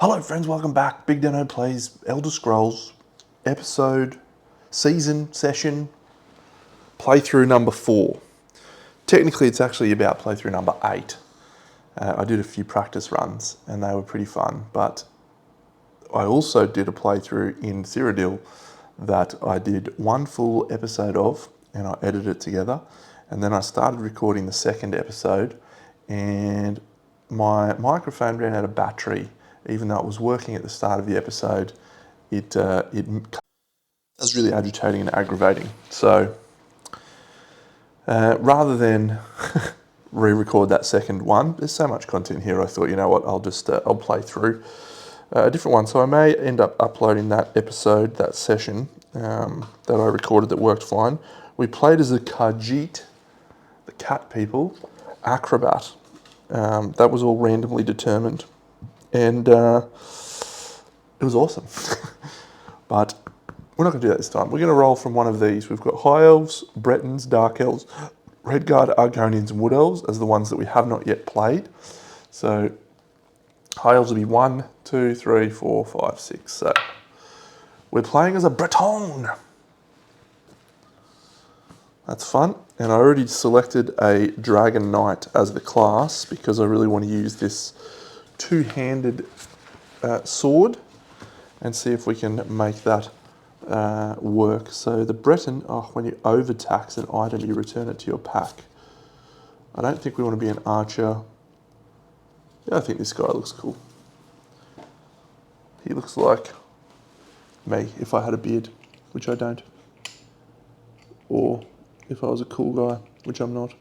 Hello friends, welcome back. BigDenoPlays, Elder Scrolls, episode, season, session, playthrough number 4. Technically it's actually about playthrough number 8. I did a few practice runs and they were pretty fun, but I also did a playthrough in Cyrodiil that I did one full episode of and I edited it together, and then I started recording the second episode and my microphone ran out of battery. Even though it was working at the start of the episode, it was really agitating and aggravating. So rather than re-record that second one, there's so much content here, I thought, you know what, I'll play through a different one. So I may end up uploading that episode, that session that I recorded that worked fine. We played as a Khajiit, the cat people, acrobat. That was all randomly determined. And it was awesome. But we're not going to do that this time. We're going to roll from one of these. We've got High Elves, Bretons, Dark Elves, Redguard, Argonians and Wood Elves as the ones that we have not yet played. So High Elves will be 1, 2, 3, 4, 5, 6. So we're playing as a Breton. That's fun. And I already selected a Dragonknight as the class because I really want to use this two-handed sword and see if we can make that work. So the Breton, when you overtax an item, you return it to your pack. I don't think we want to be an archer. Yeah, I think this guy looks cool. He looks like me if I had a beard, which I don't. Or if I was a cool guy, which I'm not.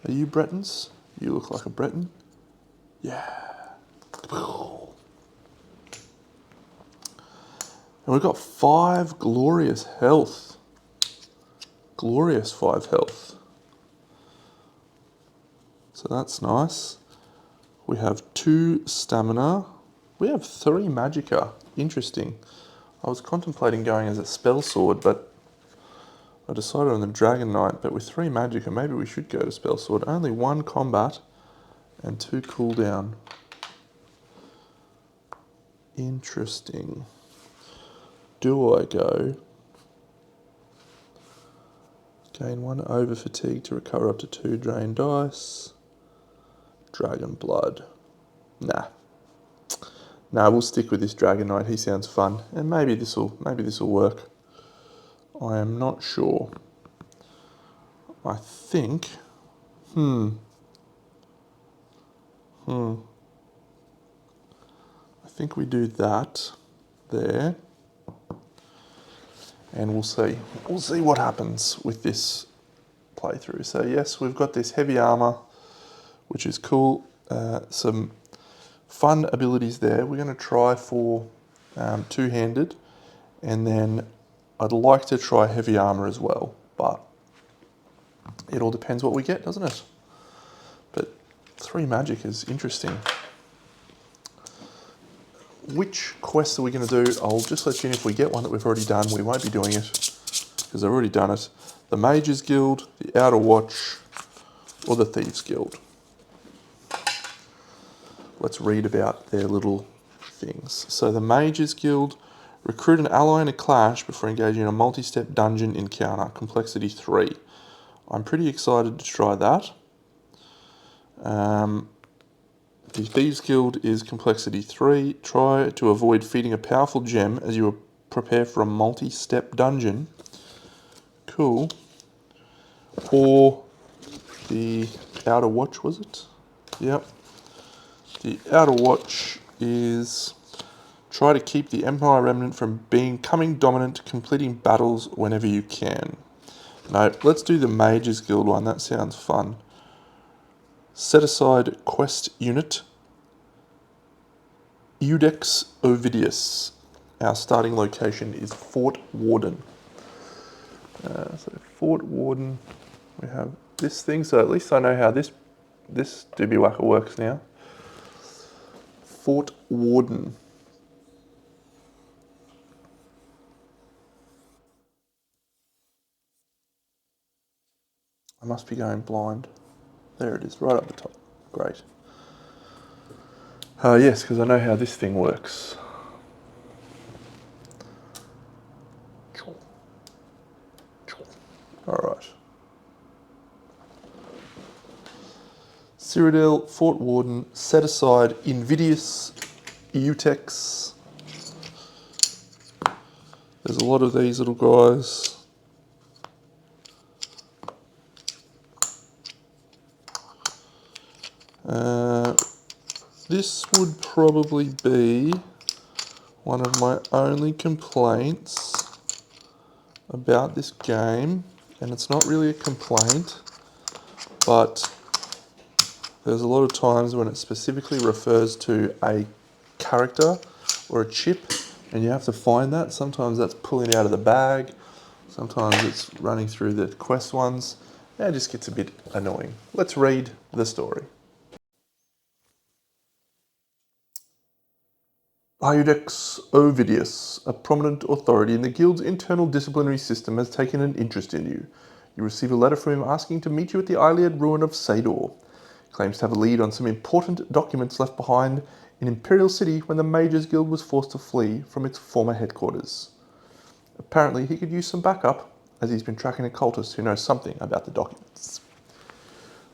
Are you Bretons? You look like a Breton. Yeah. And we've got 5 glorious health. Glorious 5 health. So that's nice. We have 2 stamina. We have 3 magicka. Interesting. I was contemplating going as a spell sword, but I decided on the Dragonknight. But with 3 magicka, maybe we should go to spell sword. Only 1 combat and 2 cooldown. Interesting. Do I go? Gain 1 over fatigue to recover up to 2 drained dice. Dragon blood. Nah, we'll stick with this Dragonknight. He sounds fun, and maybe this'll work. I am not sure. I think. I think we do that there. And we'll see. We'll see what happens with this playthrough. So yes, we've got this heavy armor, which is cool. Some fun abilities there. We're going to try for two-handed, and then I'd like to try heavy armor as well, but it all depends what we get, doesn't it? But 3 magic is interesting. Which quest are we going to do? I'll just let you know if we get one that we've already done. We won't be doing it because I've already done it. The Mages Guild, the Outer Watch, or the Thieves Guild. Let's read about their little things. So the Mages Guild, recruit an ally in a clash before engaging in a multi-step dungeon encounter, complexity 3. I'm pretty excited to try that. The Thieves Guild is complexity 3. Try to avoid feeding a powerful gem as you prepare for a multi-step dungeon. Cool. Or the Outer Watch, was it? Yep. The Outer Watch is try to keep the Empire Remnant from becoming dominant, completing battles whenever you can. No, let's do the Mages Guild one. That sounds fun. Set aside quest unit. Eudex Ovidius. Our starting location is Fort Warden. So Fort Warden, we have this thing. So at least I know how this Doobiewacka works now. Fort Warden. I must be going blind. There it is, right up the top. Great. Yes, because I know how this thing works. Alright. Cyrodiil, Fort Warden, set aside Invidious, Utex. There's a lot of these little guys. This would probably be one of my only complaints about this game, and it's not really a complaint, but there's a lot of times when it specifically refers to a character or a chip, and you have to find that. Sometimes that's pulling it out of the bag, sometimes it's running through the quest ones. It just gets a bit annoying. Let's read the story. Iudex Ovidius, a prominent authority in the guild's internal disciplinary system, has taken an interest in you. You receive a letter from him asking to meet you at the Iliad ruin of Cyrodiil. He claims to have a lead on some important documents left behind in Imperial City when the Mages Guild was forced to flee from its former headquarters. Apparently he could use some backup, as he's been tracking a cultist who knows something about the documents.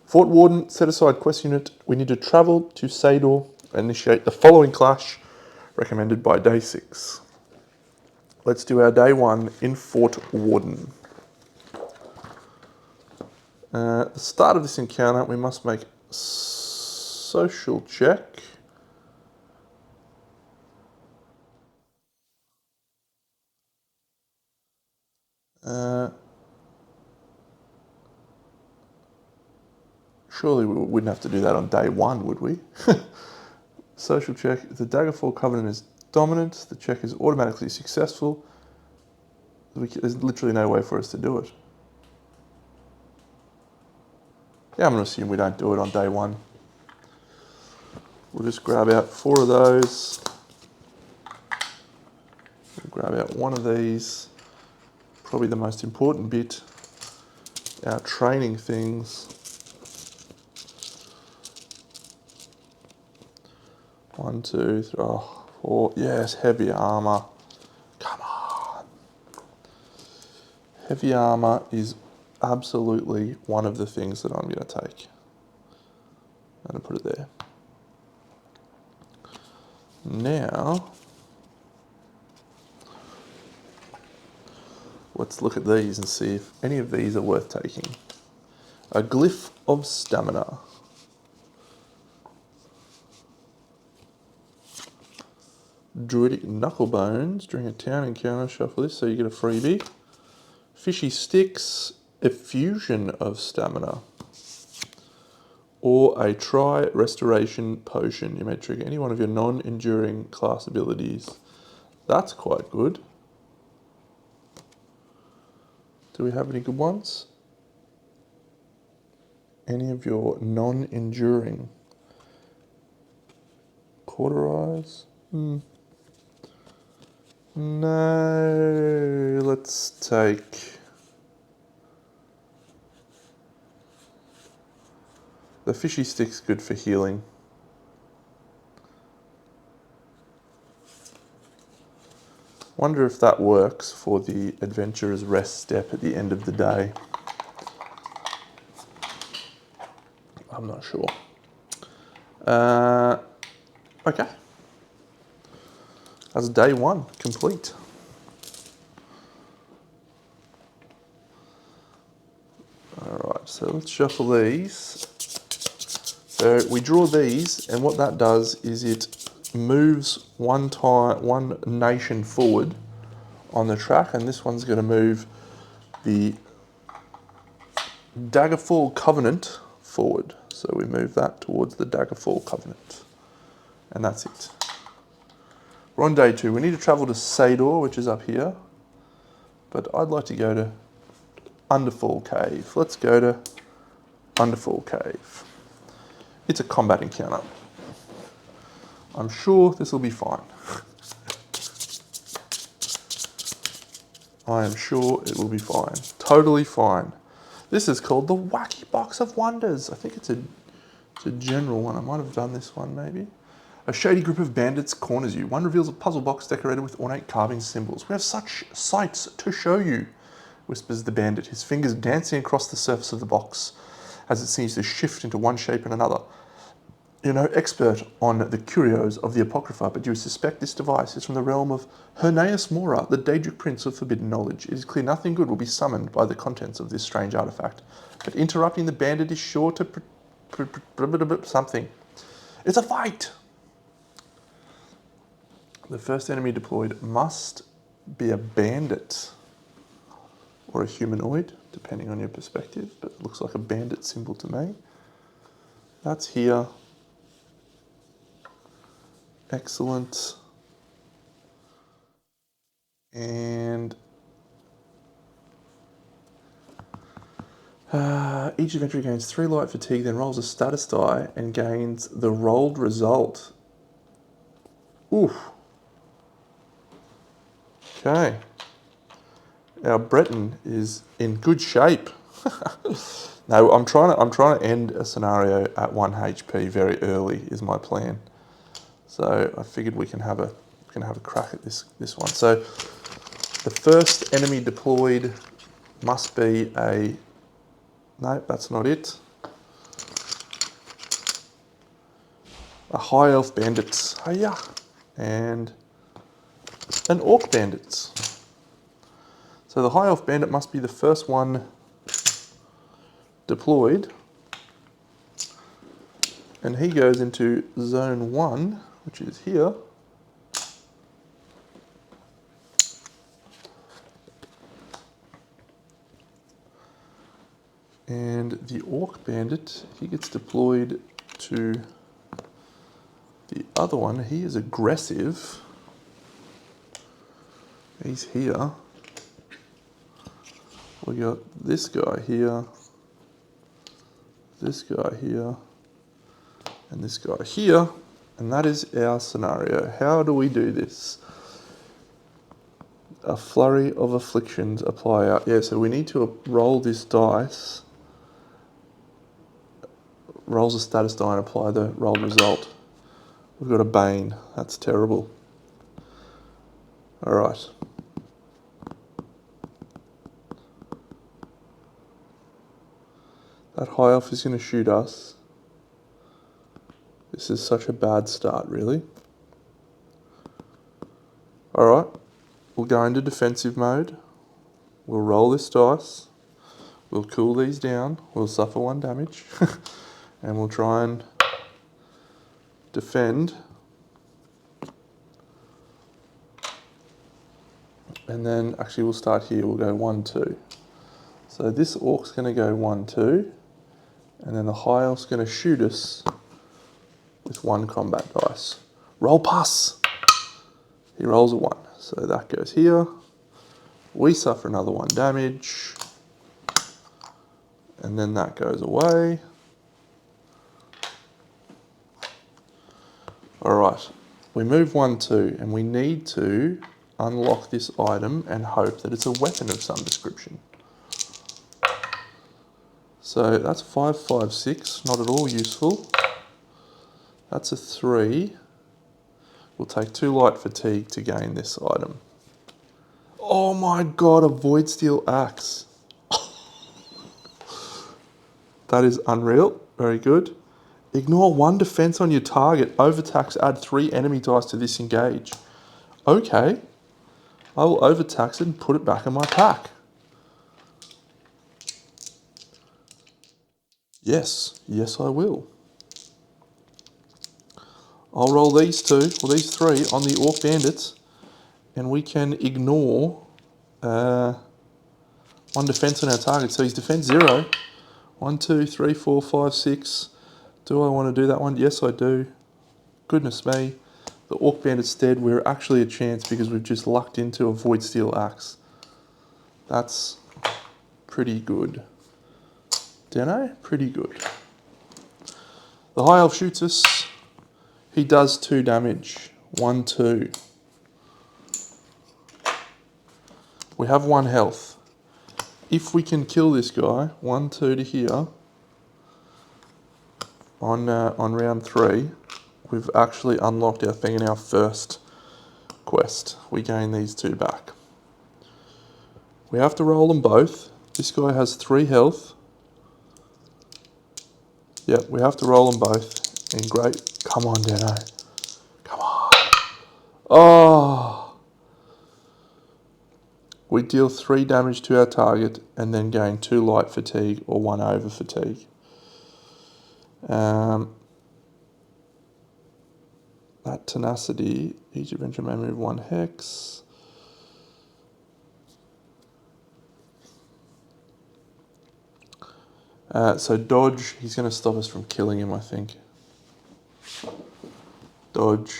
Fort Warden, set aside quest unit. We need to travel to Cyrodiil and initiate the following clash, recommended by day 6. Let's do our day 1 in Fort Warden. At the start of this encounter, we must make a social check. Surely we wouldn't have to do that on day 1, would we? Social check. If the Daggerfall Covenant is dominant, the check is automatically successful. There's literally no way for us to do it. Yeah, I'm going to assume we don't do it on day 1. We'll just grab out 4 of those. We'll grab out 1 of these. Probably the most important bit, our training things. 1, 2, 3, 4. Yes, heavy armor. Come on. Heavy armor is absolutely one of the things that I'm going to take. I'm going to put it there. Now, let's look at these and see if any of these are worth taking. A Glyph of Stamina. Druidic Knucklebones. During a town encounter, shuffle this so you get a freebie. Fishy Sticks. Effusion of Stamina. Or a Tri-Restoration Potion. You may trigger any one of your non-enduring class abilities. That's quite good. Do we have any good ones? Any of your non-enduring? Cauterize? No, let's take the Fishy Stick's good for healing. Wonder if that works for the Adventurer's Rest step at the end of the day. I'm not sure. Okay. That's day 1 complete. Alright, so let's shuffle these. So we draw these, and what that does is it moves one nation forward on the track, and this one's going to move the Daggerfall Covenant forward. So we move that towards the Daggerfall Covenant. And that's it. We're on day 2. We need to travel to Cyrodiil, which is up here. But I'd like to go to Underfall Cave. Let's go to Underfall Cave. It's a combat encounter. I'm sure this will be fine. I am sure it will be fine. Totally fine. This is called the Wacky Box of Wonders. I think it's a general one. I might have done this one maybe. A shady group of bandits corners you. One reveals a puzzle box decorated with ornate carving symbols. We have such sights to show you, whispers the bandit, his fingers dancing across the surface of the box as it seems to shift into one shape and another. You're no expert on the curios of the Apocrypha, but you suspect this device is from the realm of Hernaeus Mora, the Daedric prince of forbidden knowledge. It is clear nothing good will be summoned by the contents of this strange artifact, but interrupting the bandit is sure to something. It's a fight! The first enemy deployed must be a bandit or a humanoid, depending on your perspective, but it looks like a bandit symbol to me. That's here. Excellent. And each adventurer gains 3 light fatigue, then rolls a status die and gains the rolled result. Oof. Okay. Our Breton is in good shape. No, I'm trying to end a scenario at 1 HP very early is my plan. So I figured we can have a crack at this one. So the first enemy deployed must be a, no, that's not it. A high elf bandit, hiya, and an orc bandit. So the high elf bandit must be the first one deployed, and he goes into zone 1, which is here. And the orc bandit, he gets deployed to the other one. He is aggressive. He's here. We got this guy here, this guy here, and this guy here. And that is our scenario. How do we do this? A flurry of afflictions apply out. Yeah, so we need to roll this dice. Rolls a status die and apply the rolled result. We've got a Bane. That's terrible. All right. That high elf is going to shoot us. This is such a bad start, really. All right. We'll go into defensive mode. We'll roll this dice. We'll cool these down. We'll suffer 1 damage. And we'll try and defend. And then actually we'll start here. We'll go 1, 2. So this orc's going to go 1, 2. And then the high elf's going to shoot us with 1 combat dice. Roll pass. He rolls a 1. So that goes here. We suffer another 1 damage. And then that goes away. All right. We move 1, 2, and we need to unlock this item and hope that it's a weapon of some description. So that's 5, 5, 6. Not at all useful. That's a 3. We'll take 2 light fatigue to gain this item. Oh my god, a void steel axe. That is unreal. Very good. Ignore 1 defense on your target. Overtax, add 3 enemy dice to this engage. Okay. I will overtax it and put it back in my pack. Yes. Yes, I will. I'll roll these 2, or these 3, on the orc bandits, and we can ignore 1 defense on our target. So he's defense 0. 1, 2, 3, 4, 5, 6. Do I want to do that one? Yes, I do. Goodness me. The orc bandit's dead. We're actually a chance because we've just lucked into a void steel axe. That's pretty good. Deno? Pretty good. The high elf shoots us. He does 2 damage. 1, 2. We have 1 health. If we can kill this guy, 1, 2 to here, on round 3, we've actually unlocked our thing in our first quest. We gain these 2 back. We have to roll them both. This guy has 3 health. Yep, we have to roll them both. And great. Come on, Deno. Come on. Oh. We deal 3 damage to our target and then gain 2 light fatigue or 1 over fatigue. That tenacity, each adventure may move 1 hex. So dodge, he's going to stop us from killing him, I think. Dodge.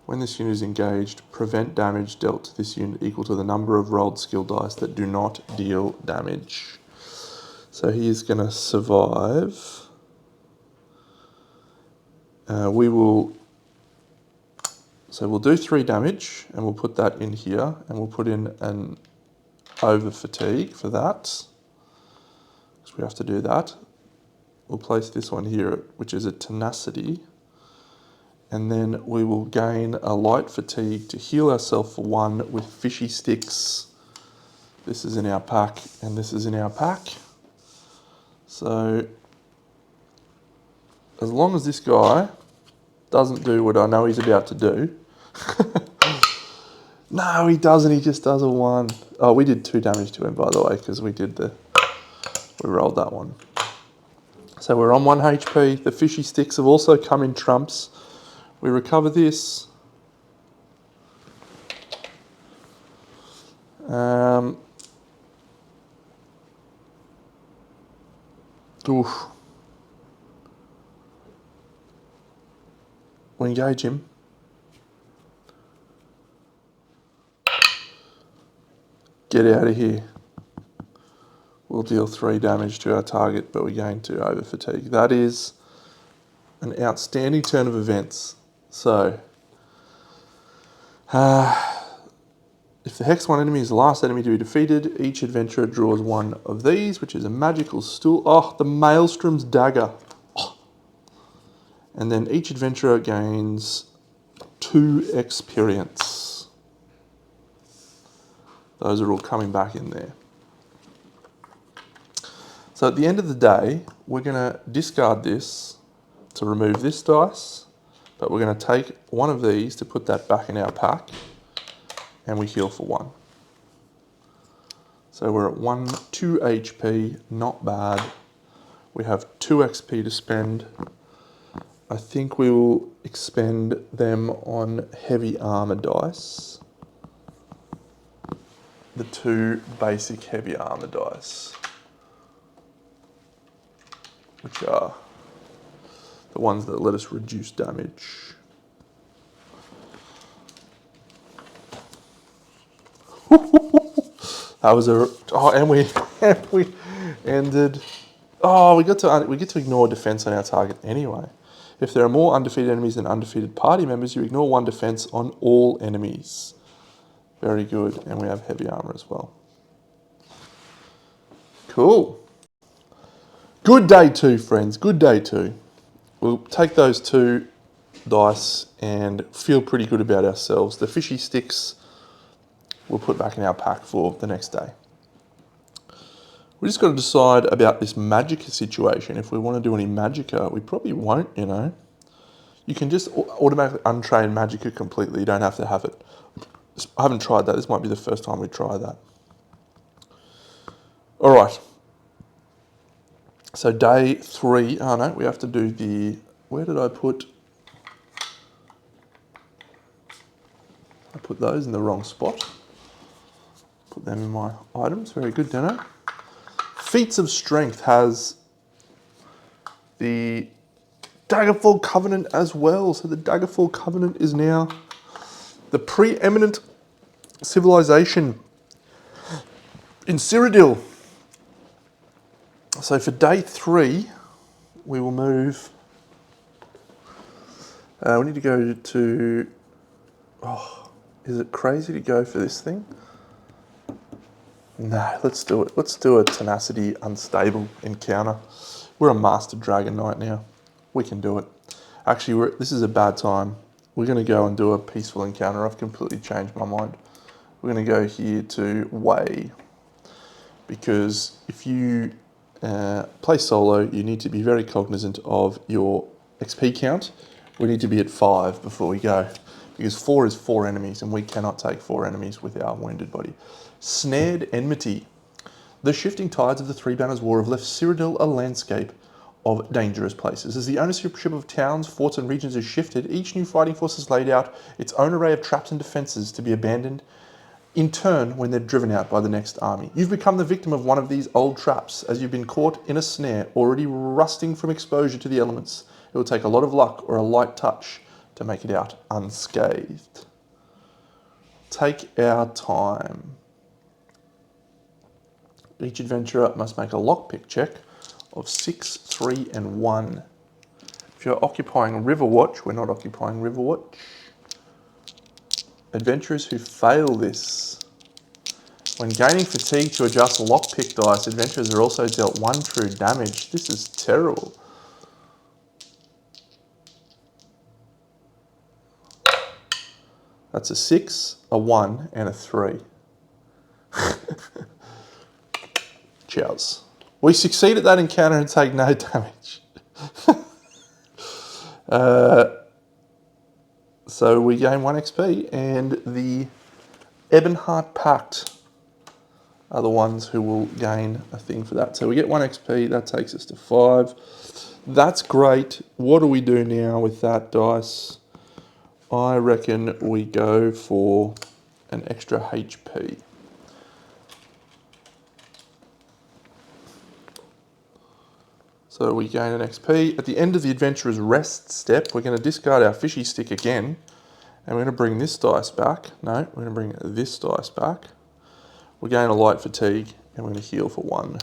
When this unit is engaged, prevent damage dealt to this unit equal to the number of rolled skill dice that do not deal damage. So he is going to survive. We'll do 3 damage, and we'll put that in here, and we'll put in an over fatigue for that. Because we have to do that. We'll place this one here, which is a tenacity. And then we will gain a light fatigue to heal ourselves for 1 with fishy sticks. This is in our pack, and this is in our pack. So, as long as this guy doesn't do what I know he's about to do. No, he doesn't, he just does a 1. Oh, we did 2 damage to him, by the way, because we rolled that one. So we're on 1 HP. The fishy sticks have also come in trumps. We recover this. Oof. We engage him. Get out of here. We'll deal 3 damage to our target, but we gain 2 over fatigue. That is an outstanding turn of events. So, if the Hex 1 enemy is the last enemy to be defeated, each adventurer draws 1 of these, which is a magical stool. Oh, the Maelstrom's dagger. Oh. And then each adventurer gains 2 experience. Those are all coming back in there. So at the end of the day, we're going to discard this to remove this dice, but we're going to take 1 of these to put that back in our pack, and we heal for 1. So we're at 2 HP, not bad. We have 2 XP to spend. I think we will expend them on heavy armor dice. The 2 basic heavy armor dice, which are the ones that let us reduce damage. That was a and we ended. Oh, we get to ignore defense on our target anyway. If there are more undefeated enemies than undefeated party members, you ignore 1 defense on all enemies. Very good, and we have heavy armor as well. Cool. Good day 2, friends. Good day 2. We'll take those 2 dice and feel pretty good about ourselves. The fishy sticks we'll put back in our pack for the next day. We just got to decide about this Magicka situation. If we want to do any Magicka, we probably won't, you know. You can just automatically untrain Magicka completely. You don't have to have it. I haven't tried that. This might be the first time we try that. All right. So day 3. Oh no, we have to do the. Where did I put? I put those in the wrong spot. Put them in my items. Very good, Deno. Feats of Strength has the Daggerfall Covenant as well. So the Daggerfall Covenant is now the preeminent civilization in Cyrodiil. So for day 3, we will move. We need to go to. Oh, is it crazy to go for this thing? No, let's do it. Let's do a Tenacity Unstable encounter. We're a Master Dragonknight now. We can do it. Actually, this is a bad time. We're going to go and do a peaceful encounter. I've completely changed my mind. We're going to go here to Way. Because if you play solo, you need to be very cognizant of your XP count. We need to be at 5 before we go. Because 4 is 4 enemies, and we cannot take 4 enemies with our wounded body. Snared Enmity. The shifting tides of the Three Banners War have left Cyrodiil a landscape of dangerous places. As the ownership of towns, forts and regions has shifted, each new fighting force has laid out its own array of traps and defences to be abandoned in turn when they're driven out by the next army. You've become the victim of one of these old traps, as you've been caught in a snare, already rusting from exposure to the elements. It will take a lot of luck or a light touch to make it out unscathed. Take our time. Each adventurer must make a lockpick check of 6, 3, and 1. If you're occupying Riverwatch, we're not occupying Riverwatch. Adventurers who fail this. When gaining fatigue to adjust lockpick dice, adventurers are also dealt 1 true damage. This is terrible. That's a 6, a 1, and a 3. Cheers. We succeed at that encounter and take no damage. So we gain 1 XP, and the Ebonheart Pact are the ones who will gain a thing for that. So we get 1 XP, that takes us to 5. That's great. What do we do now with that dice? I reckon we go for an extra HP. So we gain an XP. At the end of the adventurer's rest step, we're going to discard our fishy stick again. And we're going to bring this dice back. No, we're going to bring this dice back. We gain a light fatigue, and we're going to heal for 1.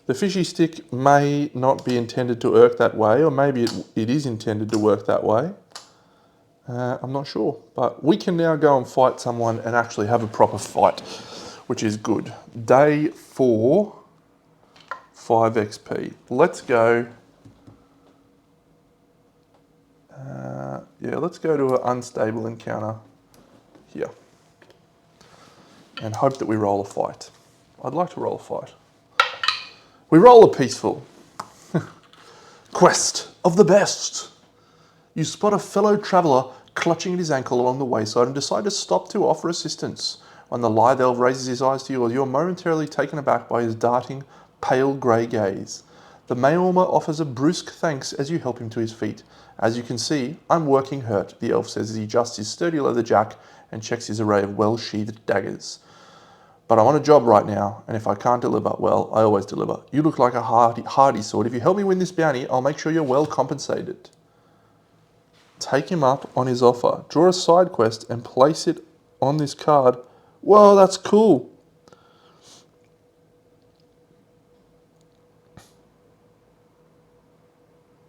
The fishy stick may not be intended to work that way, or maybe it is intended to work that way. I'm not sure. But we can now go and fight someone and actually have a proper fight, which is good. Day 4. 5 XP. Let's go. Let's go to an unstable encounter here. And hope that we roll a fight. I'd like to roll a fight. We roll a peaceful. Quest of the best. You spot a fellow traveller clutching at his ankle along the wayside and decide to stop to offer assistance. When the lithe elf raises his eyes to you, you're momentarily taken aback by his darting, pale grey gaze. The Mayorma offers a brusque thanks as you help him to his feet. As you can see, I'm working hurt, the elf says as he adjusts his sturdy leather jack and checks his array of well-sheathed daggers. But I'm on a job right now, and if I can't deliver, well, I always deliver. You look like a hardy sort. If you help me win this bounty, I'll make sure you're well compensated. Take him up on his offer. Draw a side quest and place it on this card. Whoa, that's cool.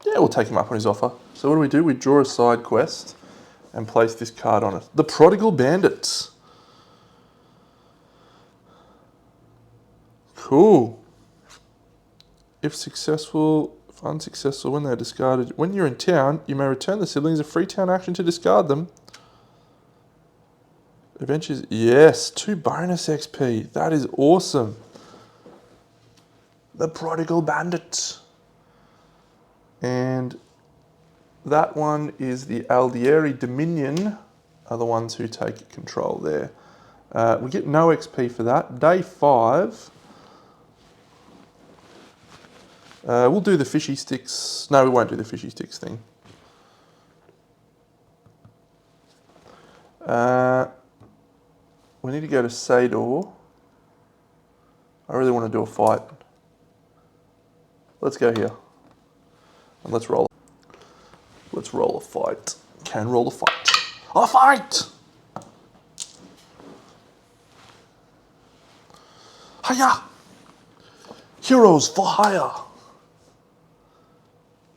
Yeah, we'll take him up on his offer. So what do? We draw a side quest and place this card on it. The Prodigal Bandits. Cool. If unsuccessful, when they're discarded. When you're in town, you may return the siblings a free town action to discard them. Adventures, yes, 2 bonus XP. That is awesome. The Prodigal Bandits. And that one is the Aldieri Dominion, are the ones who take control there. We get no XP for that. Day 5. We'll do the fishy sticks. No, we won't do the fishy sticks thing. We need to go to Cyrodiil. I really want to do a fight. Let's go here. And let's roll. Let's roll a fight. Can roll a fight. A fight! Hiya! Heroes for hire!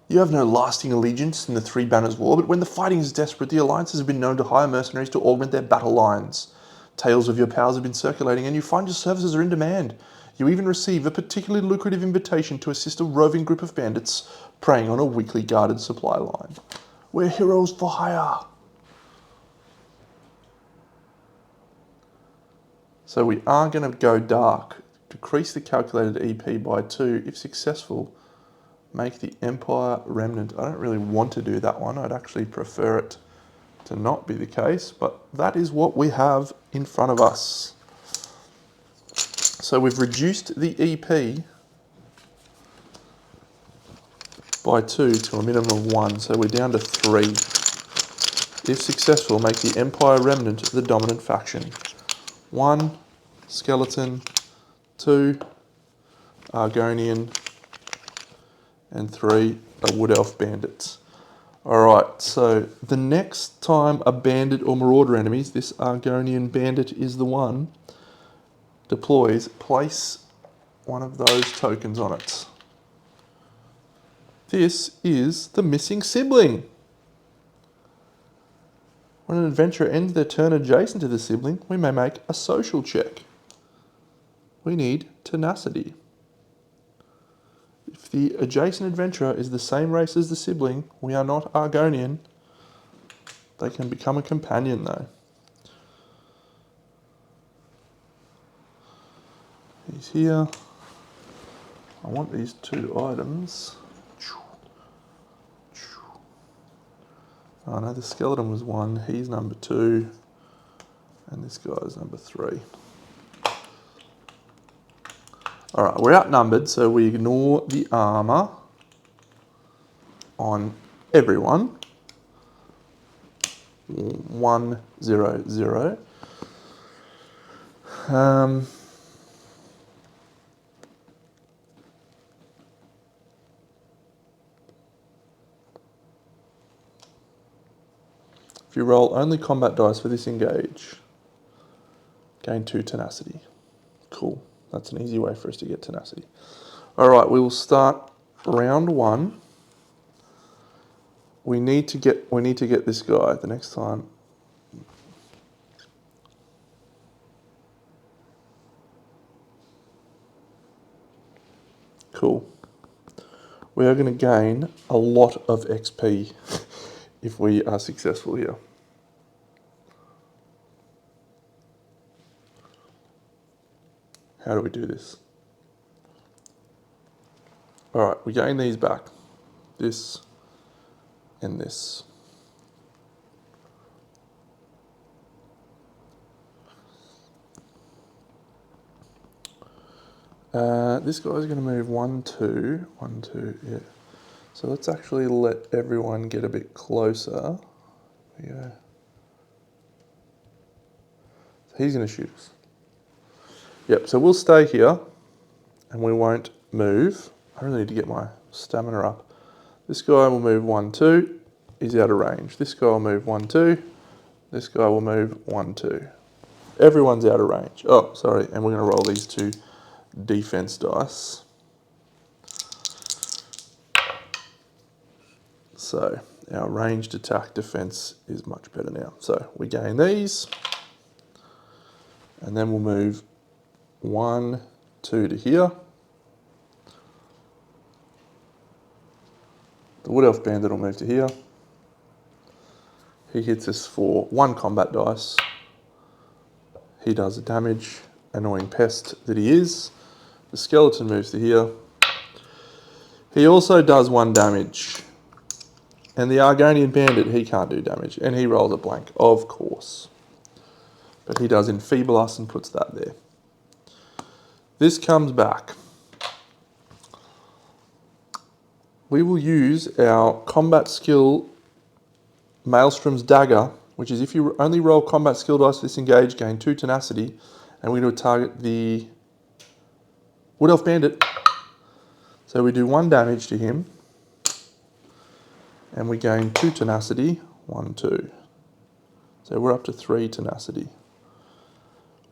You have no lasting allegiance in the Three Banners War, but when the fighting is desperate, the alliances have been known to hire mercenaries to augment their battle lines. Tales of your powers have been circulating, and you find your services are in demand. You even receive a particularly lucrative invitation to assist a roving group of bandits preying on a weakly guarded supply line. We're heroes for hire. So we are going to go dark. Decrease the calculated EP by 2. If successful, make the Empire Remnant. I don't really want to do that one. I'd actually prefer it to not be the case, but that is what we have in front of us. So we've reduced the EP by 2 to a minimum of 1, so we're down to 3. If successful, make the Empire Remnant the dominant faction. 1, Skeleton, 2, Argonian, and 3, a Wood Elf Bandit. Alright, so the next time a bandit or marauder enemies, this Argonian Bandit is the one, deploys, place one of those tokens on it. This is the missing sibling. When an adventurer ends their turn adjacent to the sibling, we may make a social check. We need tenacity. If the adjacent adventurer is the same race as the sibling, we are not Argonian. They can become a companion though. He's here. I want these 2 items. Oh no, the skeleton was 1, he's number 2, and this guy is number 3. Alright, we're outnumbered, so we ignore the armour on everyone. 1, 0, 0. If you roll only combat dice for this engage, gain 2 tenacity. Cool. That's an easy way for us to get tenacity. Alright, we will start round 1. We need to get this guy the next time. Cool. We are going to gain a lot of XP if we are successful here. How do we do this? Alright, we gain these back. This and this. This guy's going to move 1, 2, 1, 2, yeah. So let's actually let everyone get a bit closer. Yeah. So he's going to shoot us. Yep, so we'll stay here and we won't move. I really need to get my stamina up. This guy will move 1, 2. He's out of range. This guy will move 1, 2. This guy will move 1, 2. Everyone's out of range. Oh, sorry. And we're going to roll these 2 defense dice. So our ranged attack defense is much better now. So we gain these. And then we'll move 1, 2 to here. The Wood Elf Bandit will move to here. He hits us for 1 combat dice. He does the damage, annoying pest that he is. The skeleton moves to here. He also does 1 damage. And the Argonian Bandit, he can't do damage. And he rolls a blank, of course. But he does enfeeble us and puts that there. This comes back. We will use our combat skill Maelstrom's Dagger, which is if you only roll combat skill dice disengage, gain 2 tenacity, and we're going to target the Wood Elf Bandit. So we do 1 damage to him, and we gain 2 tenacity, 1, 2. So we're up to 3 tenacity.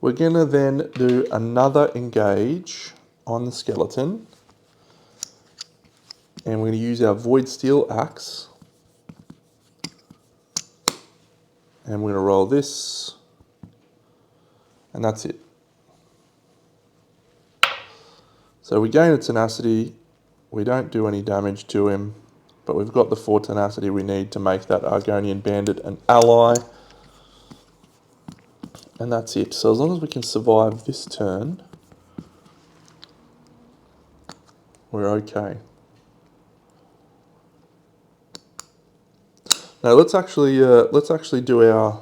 We're going to then do another engage on the skeleton, and we're going to use our Void Steel Axe. And we're going to roll this, and that's it. So we gain a tenacity, we don't do any damage to him, but we've got the 4 tenacity we need to make that Argonian bandit an ally. And that's it. So as long as we can survive this turn, we're okay. Now let's actually do our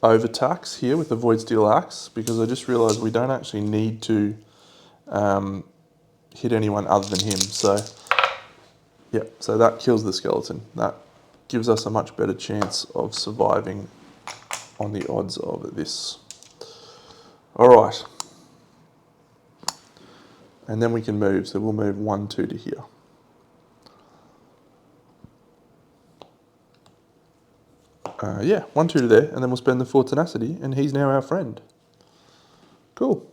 overtax here with the Void Steel Axe, because I just realised we don't actually need to hit anyone other than him. So yeah, so that kills the skeleton. That gives us a much better chance of surviving on the odds of this. All right. And then we can move. So we'll move 1, 2 to here. Yeah, 1, 2 to there, and then we'll spend the 4 tenacity, and he's now our friend. Cool.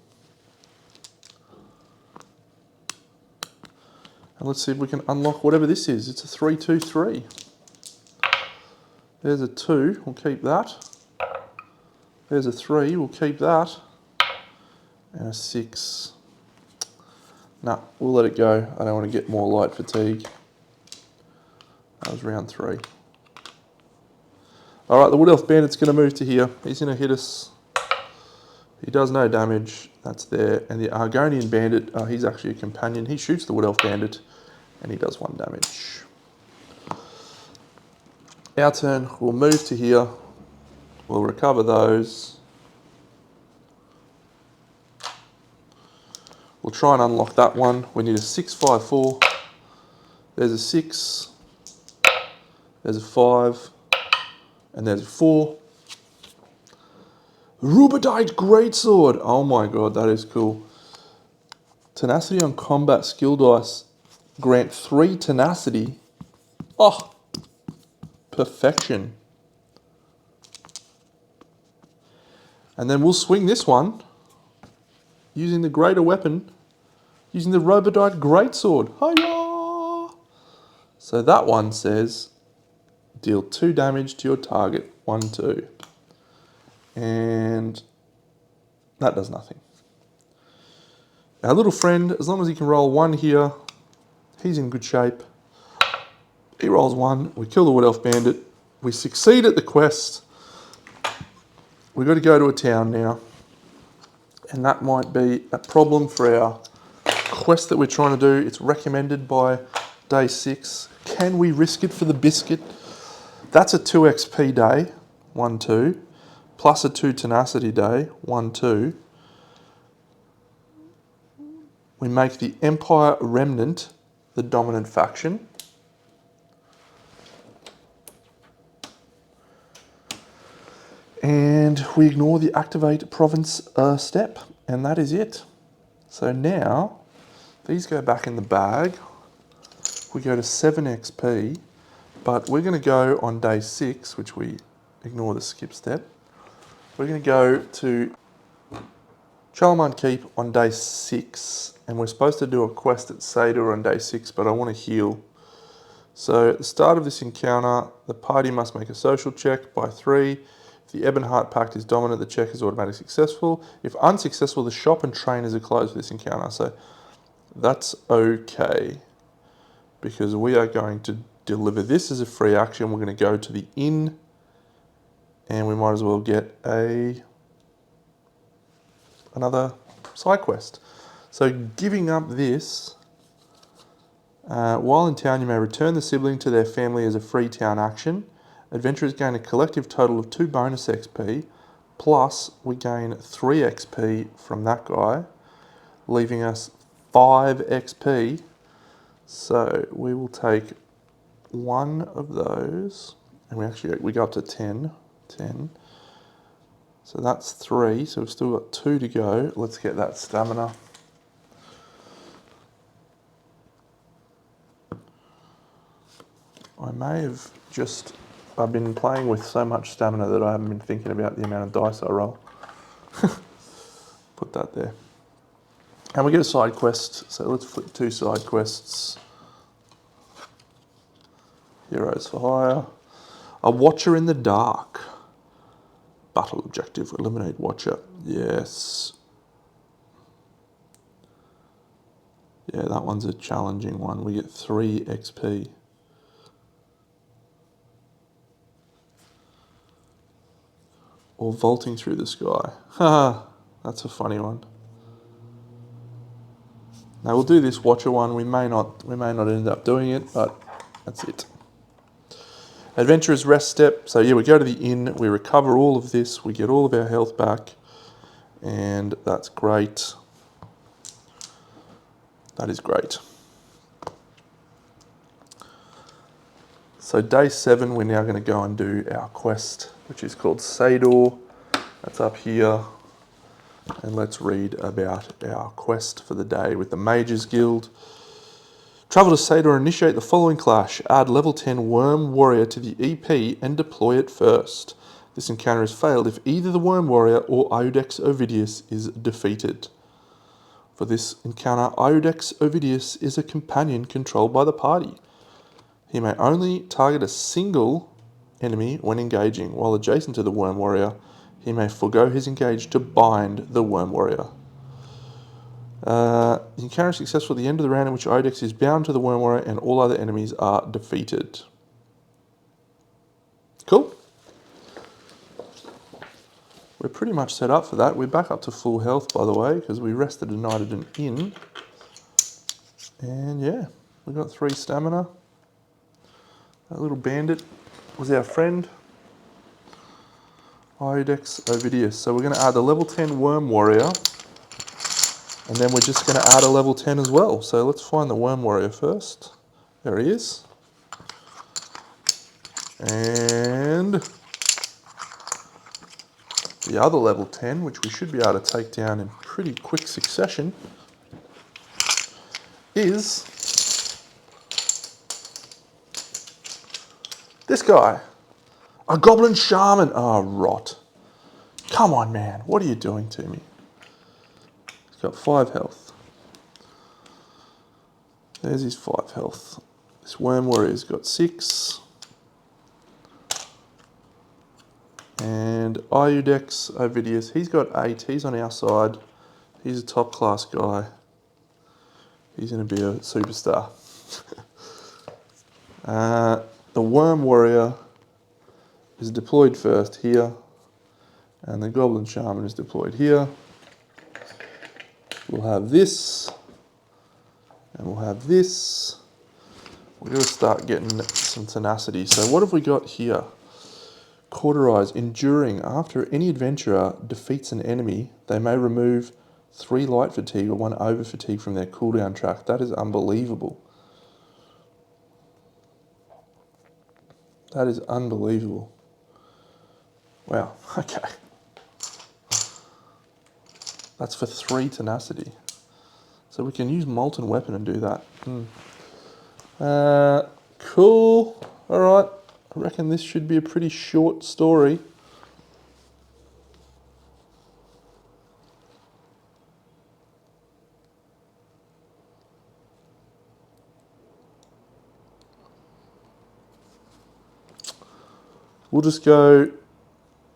And let's see if we can unlock whatever this is. It's a 3, 2, 3. There's a 2, we'll keep that. There's a 3, we'll keep that. And a 6. Nah, we'll let it go. I don't want to get more light fatigue. That was round 3. All right, the Wood Elf Bandit's going to move to here. He's going to hit us. He does no damage. That's there. And the Argonian Bandit, he's actually a companion. He shoots the Wood Elf Bandit, and he does 1 damage. Our turn, we'll move to here. We'll recover those. We'll try and unlock that one. We need a 6, 5, 4. There's a 6. There's a 5. And there's a 4. Rubedite Greatsword. Oh my god, that is cool. Tenacity on combat skill dice. Grant 3 tenacity. Oh, perfection. And then we'll swing this one using the greater weapon, using the Rubedite Greatsword. Hiya! So that one says, deal 2 damage to your target. 1, 2. And that does nothing. Our little friend, as long as he can roll 1 here, he's in good shape. He rolls 1, we kill the Wood Elf Bandit. We succeed at the quest. We've got to go to a town now. And that might be a problem for our quest that we're trying to do. It's recommended by day 6. Can we risk it for the biscuit? That's a 2 XP day, 1, 2, plus a 2 tenacity day, 1, 2. We make the Empire Remnant the dominant faction. And we ignore the activate province step, and that is it. So now, these go back in the bag. We go to 7 XP, but we're going to go on day 6, which we ignore the skip step. We're going to go to Charlemagne Keep on day 6, and we're supposed to do a quest at Seder on day 6, but I want to heal. So at the start of this encounter, the party must make a social check by 3. If the Ebonheart Pact is dominant, the check is automatically successful. If unsuccessful, the shop and trainers are closed for this encounter. So that's okay, because we are going to deliver this as a free action. We're going to go to the inn, and we might as well get another side quest. So giving up this, while in town you may return the sibling to their family as a free town action. Adventurers gain a collective total of 2 bonus XP, plus we gain 3 XP from that guy, leaving us 5 XP. So we will take 1 of those, and we go up to 10. So that's 3, so we've still got 2 to go. Let's get that stamina. I've been playing with so much stamina that I haven't been thinking about the amount of dice I roll. Put that there. And we get a side quest, so let's flip 2 side quests. Heroes for hire. A Watcher in the Dark. Battle objective, eliminate Watcher. Yes. Yeah, that one's a challenging one. We get 3 XP. Or vaulting through the sky. Haha, that's a funny one. Now we'll do this Watcher one. We may not end up doing it, but that's it. Adventurer's Rest Step. So yeah, we go to the inn, we recover all of this, we get all of our health back, and that's great. That is great. So day 7, we're now going to go and do our quest, which is called Cyrodiil. That's up here. And let's read about our quest for the day with the Mages Guild. Travel to Cyrodiil, initiate the following clash. Add level 10 Worm Warrior to the EP and deploy it first. This encounter is failed if either the Worm Warrior or Iudex Ovidius is defeated. For this encounter, Iudex Ovidius is a companion controlled by the party. He may only target a single enemy when engaging, while adjacent to the Worm Warrior, he may forego his engage to bind the Worm Warrior. The encounter is successful at the end of the round in which Iudex is bound to the Worm Warrior and all other enemies are defeated. Cool. We're pretty much set up for that. We're back up to full health, by the way, because we rested a night at an inn. And yeah, we got 3 stamina. That little bandit was our friend, Iudex Ovidius. So we're going to add a level 10 Worm Warrior. And then we're just going to add a level 10 as well. So let's find the Worm Warrior first. There he is. And the other level 10, which we should be able to take down in pretty quick succession, is this guy. A Goblin Shaman. Oh, rot. Come on, man. What are you doing to me? He's got 5 health. There's his 5 health. This Worm Warrior's got 6. And Iudex Ovidius, he's got 8. He's on our side. He's a top class guy. He's going to be a superstar. The Worm Warrior is deployed first here. And the Goblin Shaman is deployed here. We'll have this. And we'll have this. We're going to start getting some tenacity. So what have we got here? Cauterize, enduring. After any adventurer defeats an enemy, they may remove 3 light fatigue or 1 over fatigue from their cooldown track. That is unbelievable. That is unbelievable. Wow, okay. That's for 3 tenacity. So we can use Molten Weapon and do that. Cool. Alright. I reckon this should be a pretty short story. We'll just go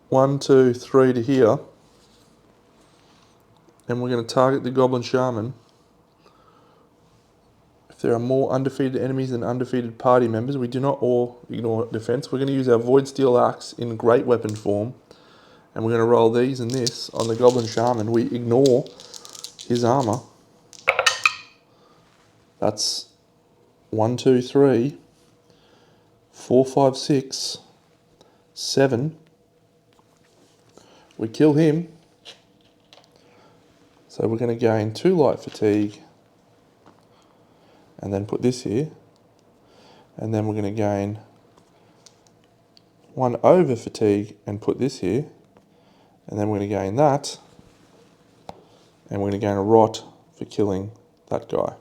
1, 2, 3 to here. And we're going to target the Goblin Shaman. If there are more undefeated enemies than undefeated party members, we do not all ignore defense. We're going to use our Void Steel Axe in great weapon form. And we're going to roll these and this on the Goblin Shaman. We ignore his armor. That's 1, 2, 3, 4, 5, 6, 7. We kill him. So we're going to gain 2 light fatigue. And then put this here. And then we're going to gain 1 over fatigue and put this here. And then we're going to gain that. And we're going to gain a rot for killing that guy.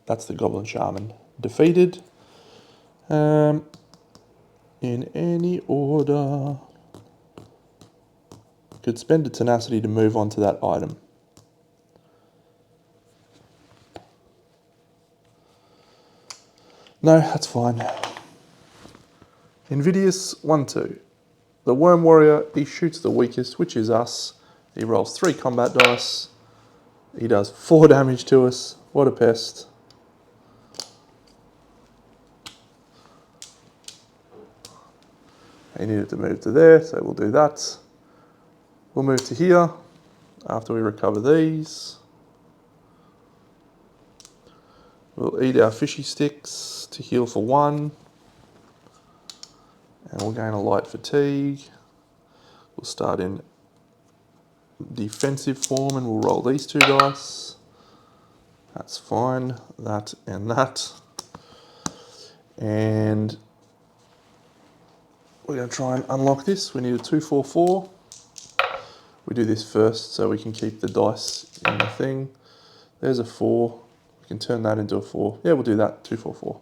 That's the Goblin Shaman defeated. In any order. Could spend a tenacity to move on to that item. No, that's fine. Invidious 1, 2. The Worm Warrior, he shoots the weakest, which is us. He rolls 3 combat dice. He does 4 damage to us. What a pest. He needed to move to there, so we'll do that. We'll move to here after we recover these. We'll eat our fishy sticks to heal for 1. And we'll gain a light fatigue. We'll start in defensive form and we'll roll these 2 dice. That's fine, that and that. And we're going to try and unlock this. We need a 2-4-4. We do this first so we can keep the dice in the thing. There's a 4. We can turn that into a 4. Yeah, we'll do that, 2-4-4.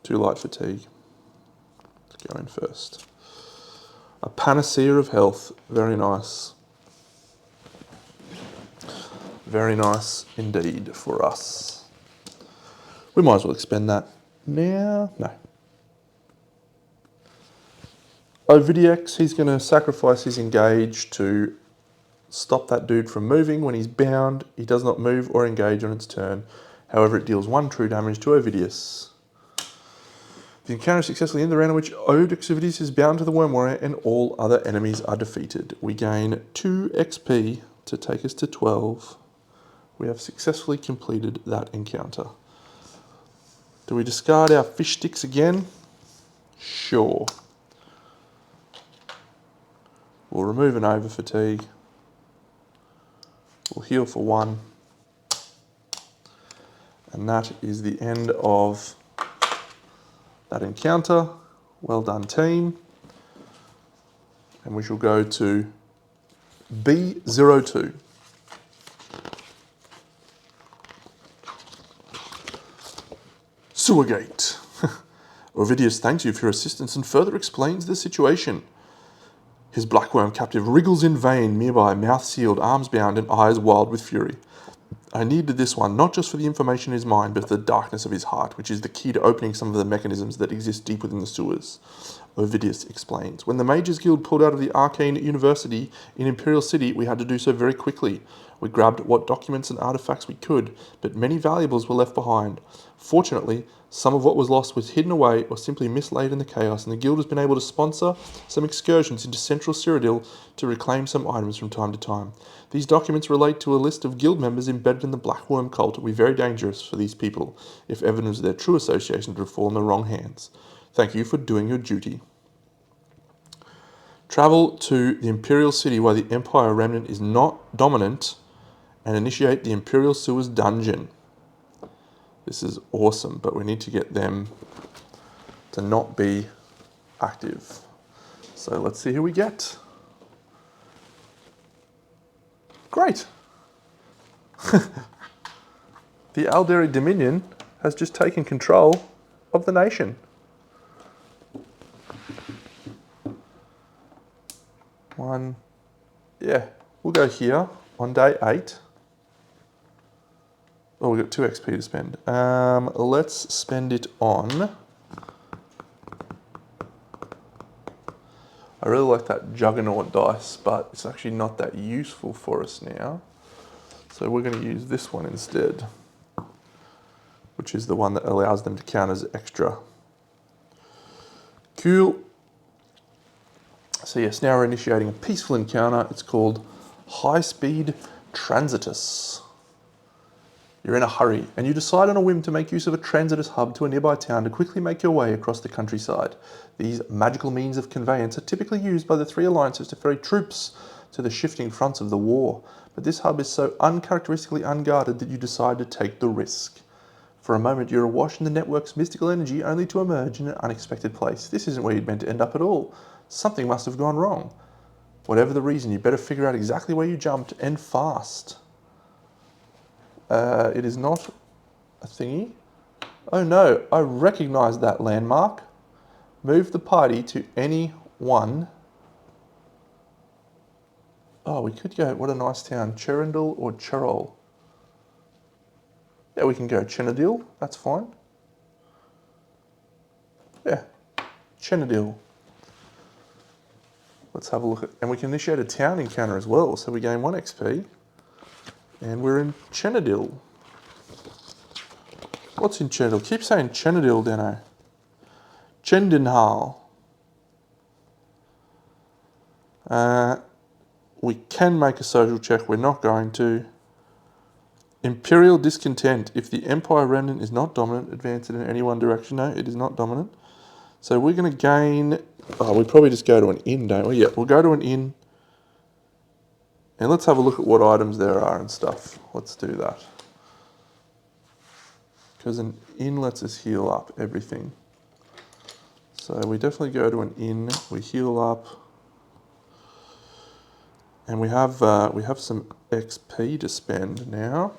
2 light fatigue. Let's go in first. A panacea of health, very nice. Very nice indeed for us. We might as well expend that now. No. Ovidius, he's going to sacrifice his engage to stop that dude from moving. When he's bound, he does not move or engage on its turn. However, it deals 1 true damage to Ovidius. The encounter is successfully in the round in which Ovidius is bound to the Worm Warrior and all other enemies are defeated. We gain 2 XP to take us to 12. We have successfully completed that encounter. Do we discard our fish sticks again? Sure. We'll remove an over fatigue. We'll heal for 1. And that is the end of that encounter. Well done, team. And we shall go to B02. Sewergate. Ovidius thanks you for your assistance and further explains the situation. His blackworm captive wriggles in vain nearby, mouth sealed, arms bound, and eyes wild with fury. I needed this one, not just for the information in his mind, but for the darkness of his heart, which is the key to opening some of the mechanisms that exist deep within the sewers. Ovidius explains. When the Mages Guild pulled out of the Arcane University in Imperial City, we had to do so very quickly. We grabbed what documents and artifacts we could, but many valuables were left behind. Fortunately, some of what was lost was hidden away or simply mislaid in the chaos, and the Guild has been able to sponsor some excursions into central Cyrodiil to reclaim some items from time to time. These documents relate to a list of Guild members embedded in the Blackworm cult. It would be very dangerous for these people if evidence of their true association would fall in the wrong hands. Thank you for doing your duty. Travel to the Imperial City while the Empire Remnant is not dominant and initiate the Imperial Sewers dungeon. This is awesome, but we need to get them to not be active. So let's see who we get. Great. The Alderi Dominion has just taken control of the nation. One, yeah, we'll go here on day 8. Oh, we've got 2 XP to spend. Let's spend it on... I really like that Juggernaut dice, but it's actually not that useful for us now. So we're going to use this one instead, which is the one that allows them to count as extra. Cool. So yes, now we're initiating a peaceful encounter. It's called High Speed Transitus. You're in a hurry, and you decide on a whim to make use of a transitus hub to a nearby town to quickly make your way across the countryside. These magical means of conveyance are typically used by the 3 alliances to ferry troops to the shifting fronts of the war, but this hub is so uncharacteristically unguarded that you decide to take the risk. For a moment, you're awash in the network's mystical energy, only to emerge in an unexpected place. This isn't where you'd meant to end up at all. Something must have gone wrong. Whatever the reason, you better figure out exactly where you jumped, and fast. It is not a thingy. Oh no, I recognise that landmark. Move the party to any one. Oh, we could go, what a nice town, Cyrodiil or Cyrodiil. Yeah, we can go Cyrodiil, that's fine. Yeah, Cyrodiil. Let's have a look at, and we can initiate a town encounter as well, so we gain 1 XP. And we're in Cyrodiil. What's in Cyrodiil? Keep saying Cyrodiil, Deno. Chendenhal. We can make a social check. We're not going to. Imperial discontent. If the Empire remnant is not dominant, advance it in any one direction. No, it is not dominant. So we're going to gain... Oh, we probably just go to an inn, don't we? Yeah, we'll go to an inn. And let's have a look at what items there are and stuff. Let's do that. Because an inn lets us heal up everything. So we definitely go to an inn. We heal up. And we have some XP to spend now.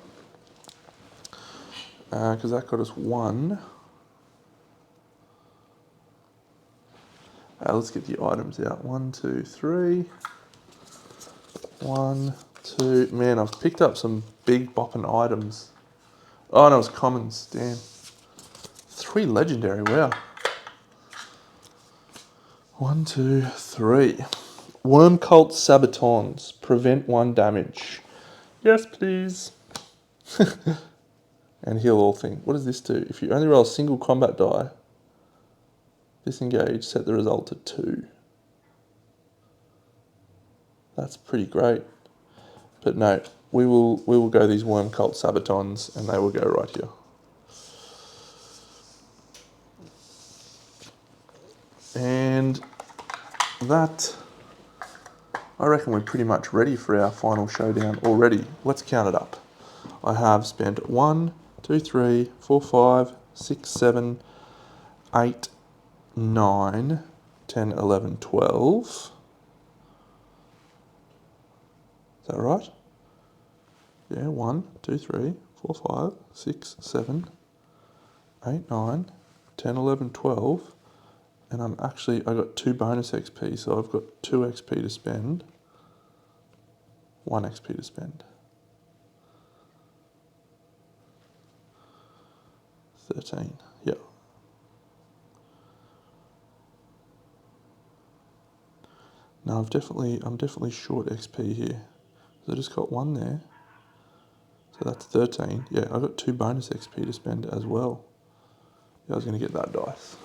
Because that got us 1. Let's get the items out. 1, 2, 3. 1, 2. Man, I've picked up some big bopping items. Oh no, it's commons. Damn. 3 legendary. Wow. 1, 2, 3. Worm Cult Sabatons. Prevent 1 damage. Yes, please. And heal all things. What does this do? If you only roll a single combat die, disengage, set the result to 2. That's pretty great. But no, we will go these Worm Cult Sabatons and they will go right here. And that, I reckon we're pretty much ready for our final showdown already. Let's count it up. I have spent 1, 2, 3, 4, 5, 6, 7, 8, 9, 10, 11, 12. Is that right? Yeah, 1, 2, 3, 4, 5, 6, 7, 8, 9, 10, 11, 12. And I got 2 bonus XP, so I've got 2 XP to spend. 1 XP to spend. 13, yeah. No, I'm definitely short XP here. So I just got 1 there. So that's 13. Yeah, I got 2 bonus XP to spend as well. Yeah, I was going to get that dice.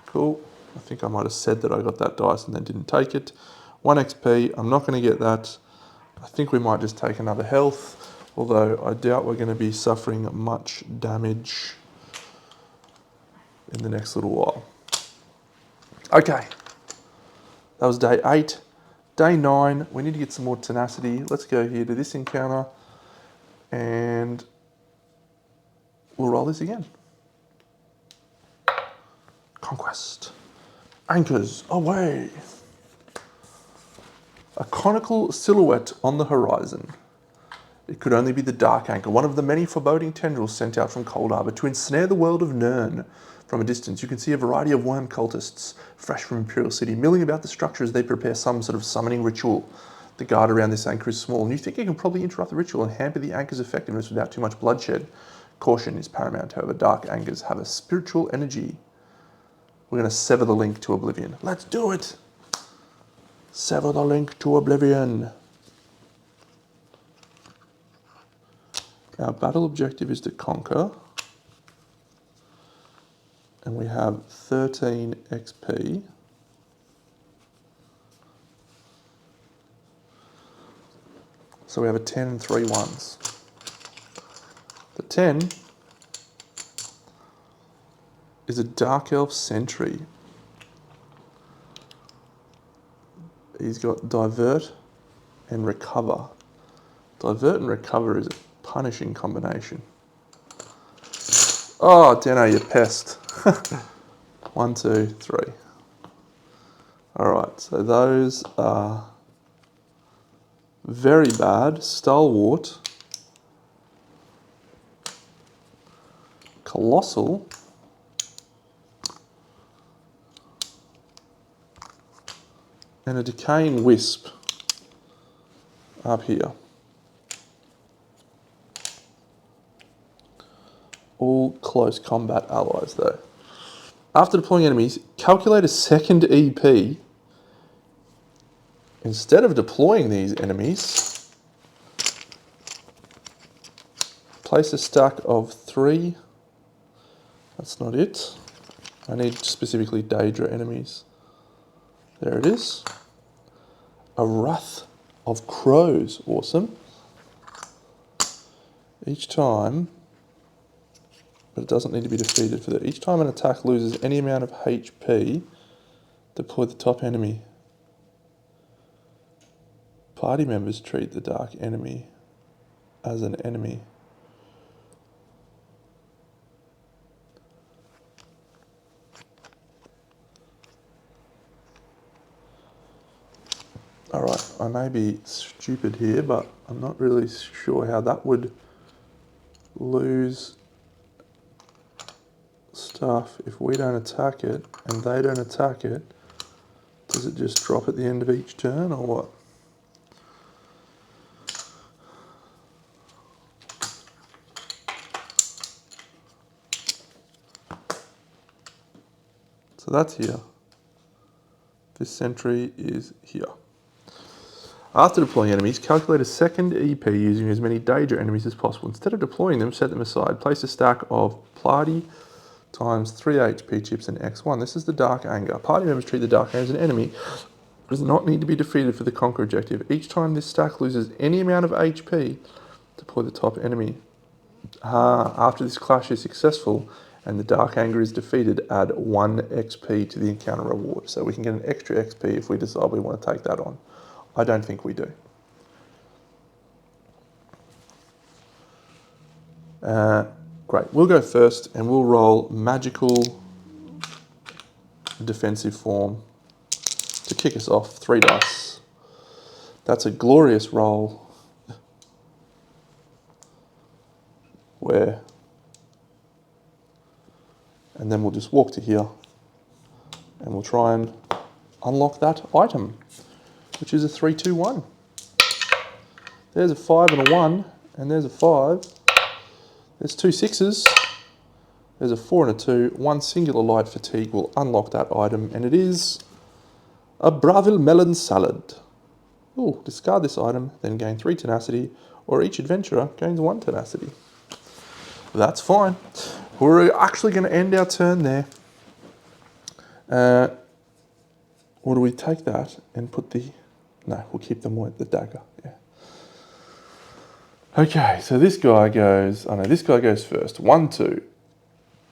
Cool. I think I might have said that I got that dice and then didn't take it. 1 XP. I'm not going to get that. I think we might just take another health. Although I doubt we're going to be suffering much damage in the next little while. Okay. That was day 8. Day 9, we need to get some more tenacity. Let's go here to this encounter and we'll roll this again. Conquest. Anchors away. A conical silhouette on the horizon. It could only be the Dark Anchor, one of the many foreboding tendrils sent out from Cold Harbor to ensnare the world of Nirn. From a distance, you can see a variety of worm cultists, fresh from Imperial City, milling about the structure as they prepare some sort of summoning ritual. The guard around this anchor is small, and you think you can probably interrupt the ritual and hamper the anchor's effectiveness without too much bloodshed. Caution is paramount, however. Dark anchors have a spiritual energy. We're going to sever the link to oblivion. Let's do it! Sever the link to oblivion. Our battle objective is to conquer. And we have 13 XP. So we have a 10 and 3 ones. The 10 is a Dark Elf Sentry. He's got Divert and Recover. Divert and Recover is a punishing combination. Oh, Deno, you pest. 1, 2, 3. Alright, so those are very bad. Stalwart. Colossal. And a Decaying Wisp up here. All close combat allies though. After deploying enemies, calculate a second EP. Instead of deploying these enemies, place a stack of 3. That's not it. I need specifically Daedra enemies. There it is. A Wrath of Crows. Awesome. Each time, but it doesn't need to be defeated for that. Each time an attack loses any amount of HP, deploy the top enemy. Party members treat the dark enemy as an enemy. Alright, I may be stupid here, but I'm not really sure how that would lose stuff if we don't attack it and they don't attack it. Does it just drop at the end of each turn or what? So that's here. This sentry is here. After deploying enemies, calculate a second EP using as many Daedra enemies as possible. Instead of deploying them, set them aside. Place a stack of Platy times 3 HP chips and X1. This is the Dark Anger. Party members treat the Dark Anger as an enemy. It does not need to be defeated for the Conquer objective. Each time this stack loses any amount of HP, deploy the top enemy. After this clash is successful and the Dark Anger is defeated, add 1 XP to the encounter reward. So we can get an extra XP if we decide we want to take that on. I don't think we do. Great, we'll go first and we'll roll magical defensive form to kick us off. 3 dice. That's a glorious roll where, and then we'll just walk to here and we'll try and unlock that item, which is a 3-2-1. There's a 5 and a 1, and there's a 5. There's 2 6s. There's a 4 and a 2. 1 singular light fatigue will unlock that item, and it is a Bravil melon salad. Ooh, discard this item, then gain 3 tenacity, or each adventurer gains 1 tenacity. That's fine. We're actually going to end our turn there. Or do we take that and put the... No, we'll keep the dagger. Yeah. Okay, so this guy goes... Oh no, this guy goes first. 1, 2.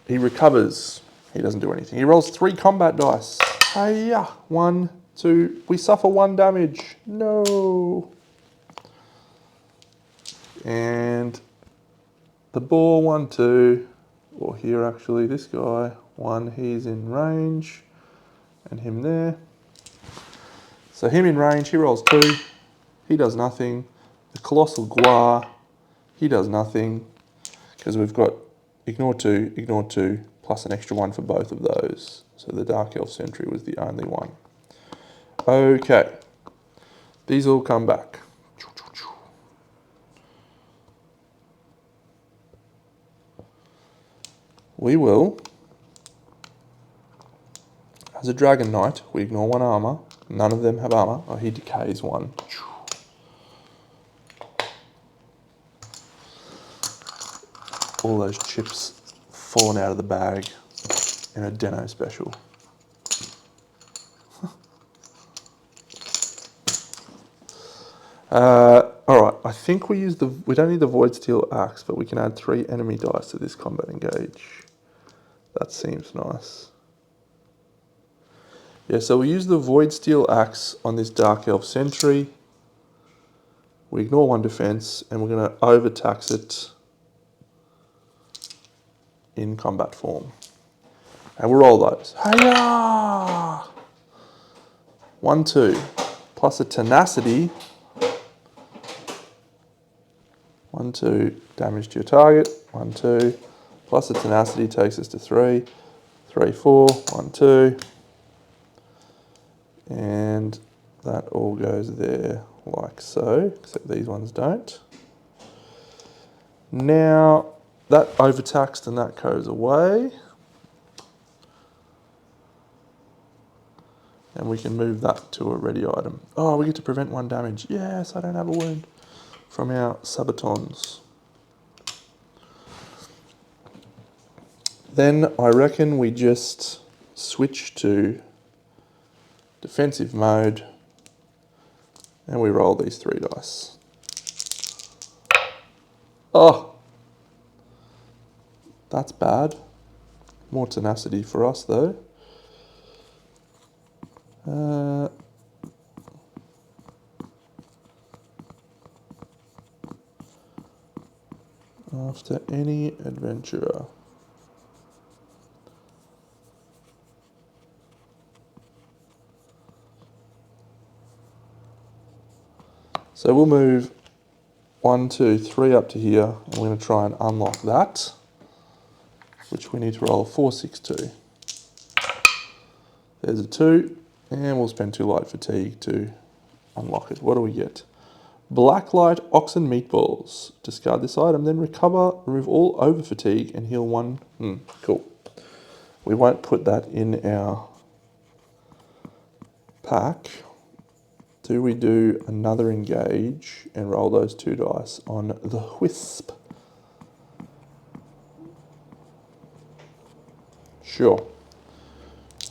He recovers. He doesn't do anything. He rolls 3 combat dice. Hiya. 1, 2. We suffer 1 damage. No. And the boar, 1, 2. Or here actually, this guy. 1, he's in range. And him there. So him in range, he rolls 2. He does nothing. The Colossal Guar, he does nothing. Because we've got ignore 2, plus an extra 1 for both of those. So the Dark Elf Sentry was the only one. Okay. These all come back. We will, as a Dragon Knight, we ignore 1 armor. None of them have armor. Oh, he decays 1. All those chips falling out of the bag in a Deno special. Alright, I think we don't need the Void Steel Axe, but we can add 3 enemy dice to this combat engage. That seems nice. Yeah, so we use the Void Steel Axe on this Dark Elf Sentry. We ignore 1 defense, and we're going to overtax it in combat form. And we'll roll those. Hiya! 1, 2. Plus a tenacity. 1, 2. Damage to your target. 1, 2. Plus a tenacity takes us to 3. 3, 4. 1, 2. And that all goes there like so, except these ones don't. Now, that overtaxed and that goes away. And we can move that to a ready item. Oh, we get to prevent 1 damage. Yes, I don't have a wound from our Sabatons. Then I reckon we just switch to defensive mode and we roll these 3 dice. Oh, that's bad. More tenacity for us though. After any adventurer. So we'll move 1, 2, 3 up to here, and we're going to try and unlock that, which we need to roll a 4, 6, 2. There's a 2, and we'll spend 2 light fatigue to unlock it. What do we get? Blacklight oxen meatballs. Discard this item, then recover, remove all over fatigue, and heal 1. Cool. We won't put that in our pack. Do we do another engage and roll those 2 dice on the Wisp? Sure.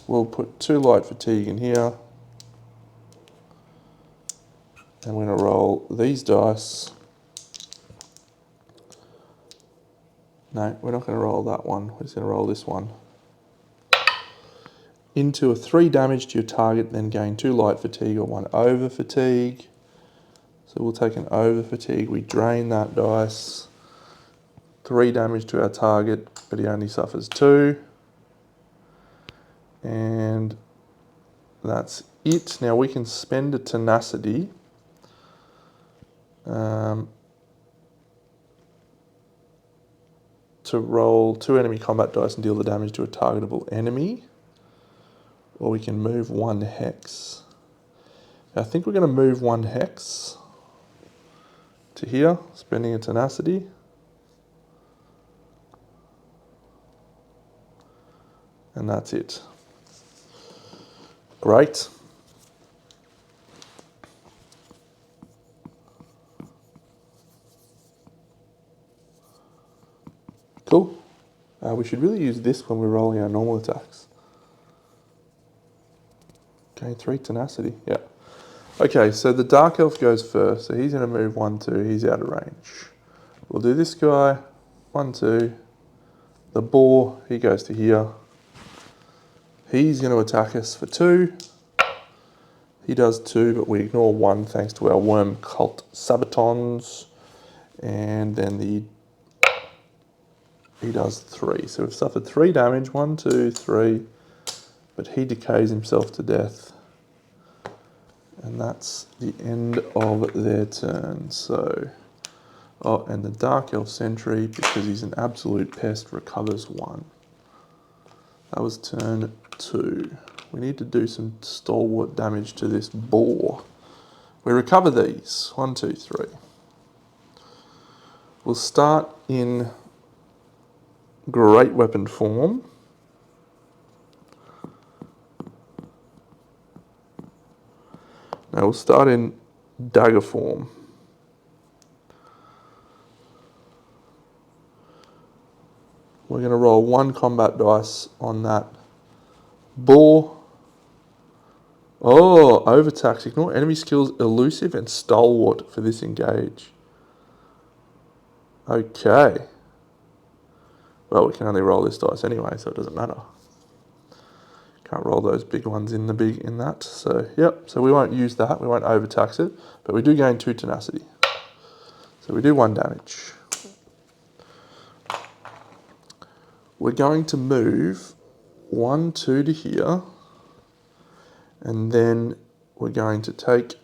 We'll put 2 light fatigue in here. And we're going to roll these dice. No, we're not going to roll that one. We're just going to roll this one. Into a 3 damage to your target, then gain 2 light fatigue or 1 over fatigue. So we'll take an over fatigue. We drain that dice. 3 damage to our target, but he only suffers 2. And that's it. Now we can spend a tenacity. To roll 2 enemy combat dice and deal the damage to a targetable enemy. Or we can move 1 hex. I think we're going to move 1 hex to here, spending a tenacity. And that's it. Great. Cool. We should really use this when we're rolling our normal attacks. Okay, 3 tenacity, yeah. Okay, so the Dark Elf goes first, so he's going to move 1, 2, he's out of range. We'll do this guy, 1, 2. The Boar, he goes to here. He's going to attack us for 2. He does 2, but we ignore 1 thanks to our Worm Cult Sabatons. And then he does 3. So we've suffered 3 damage, 1, 2, 3. But he decays himself to death. And that's the end of their turn. So, oh, and the Dark Elf Sentry, because he's an absolute pest, recovers 1. That was turn 2. We need to do some stalwart damage to this boar. We recover these. 1, 2, 3. We'll start in Great Weapon form. Now we'll start in dagger form. We're going to roll 1 combat dice on that boar. Oh, overtax. Ignore enemy skills, elusive and stalwart for this engage. Okay. Well, we can only roll this dice anyway, so it doesn't matter. Can't roll those big ones in that. So, yep. So we won't use that. We won't overtax it. But we do gain 2 tenacity. So we do 1 damage. We're going to move 1, 2 to here. And then we're going to take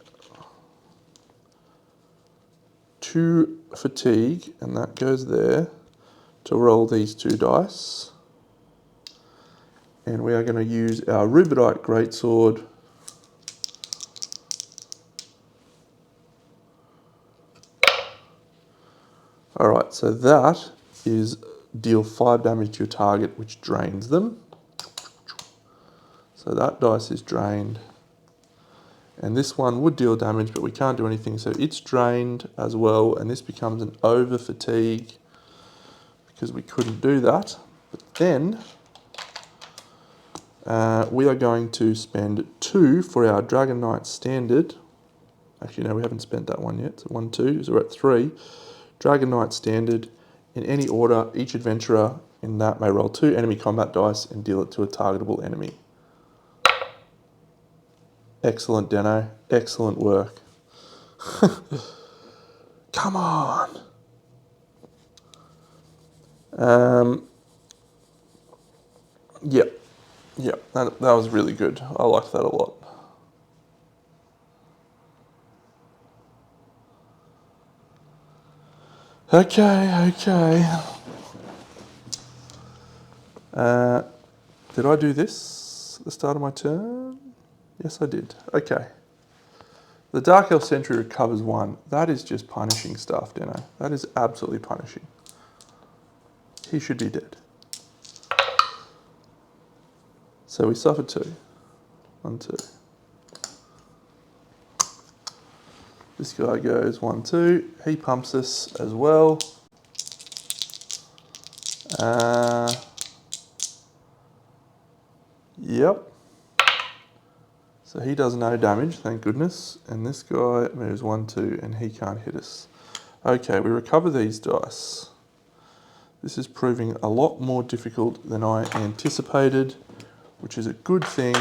2 fatigue, and that goes there, to roll these 2 dice. And we are going to use our Rubedite Greatsword Alright, so that is deal 5 damage to your target, which drains them. So that dice is drained. And this one would deal damage, but we can't do anything, so it's drained as well, and this becomes an over fatigue because we couldn't do that. But then we are going to spend 2 for our Dragonknight standard. Actually, no, we haven't spent that one yet. So 1, 2, so we're at 3. Dragonknight standard. In any order, each adventurer in that may roll 2 enemy combat dice and deal it to a targetable enemy. Excellent, Deno. Excellent work. Come on. Yep. Yep, that was really good. I liked that a lot. Okay. Did I do this at the start of my turn? Yes, I did. Okay. The Dark Elf Sentry recovers 1. That is just punishing stuff, Deno. That is absolutely punishing. He should be dead. So we suffer 2. 1, 2. This guy goes 1, 2. He pumps us as well. Yep. So he does no damage, thank goodness. And this guy moves 1, 2, and he can't hit us. Okay, we recover these dice. This is proving a lot more difficult than I anticipated, which is a good thing.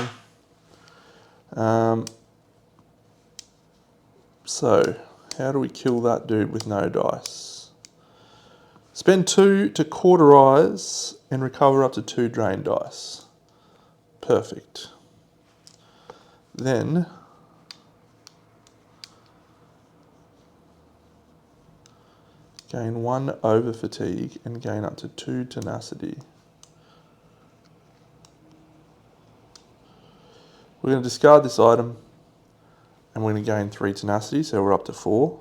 So, how do we kill that dude with no dice? Spend 2 to cauterize and recover up to 2 drain dice. Perfect. Then, gain 1 over fatigue and gain up to 2 tenacity. We're going to discard this item and we're going to gain 3 tenacity, so we're up to 4.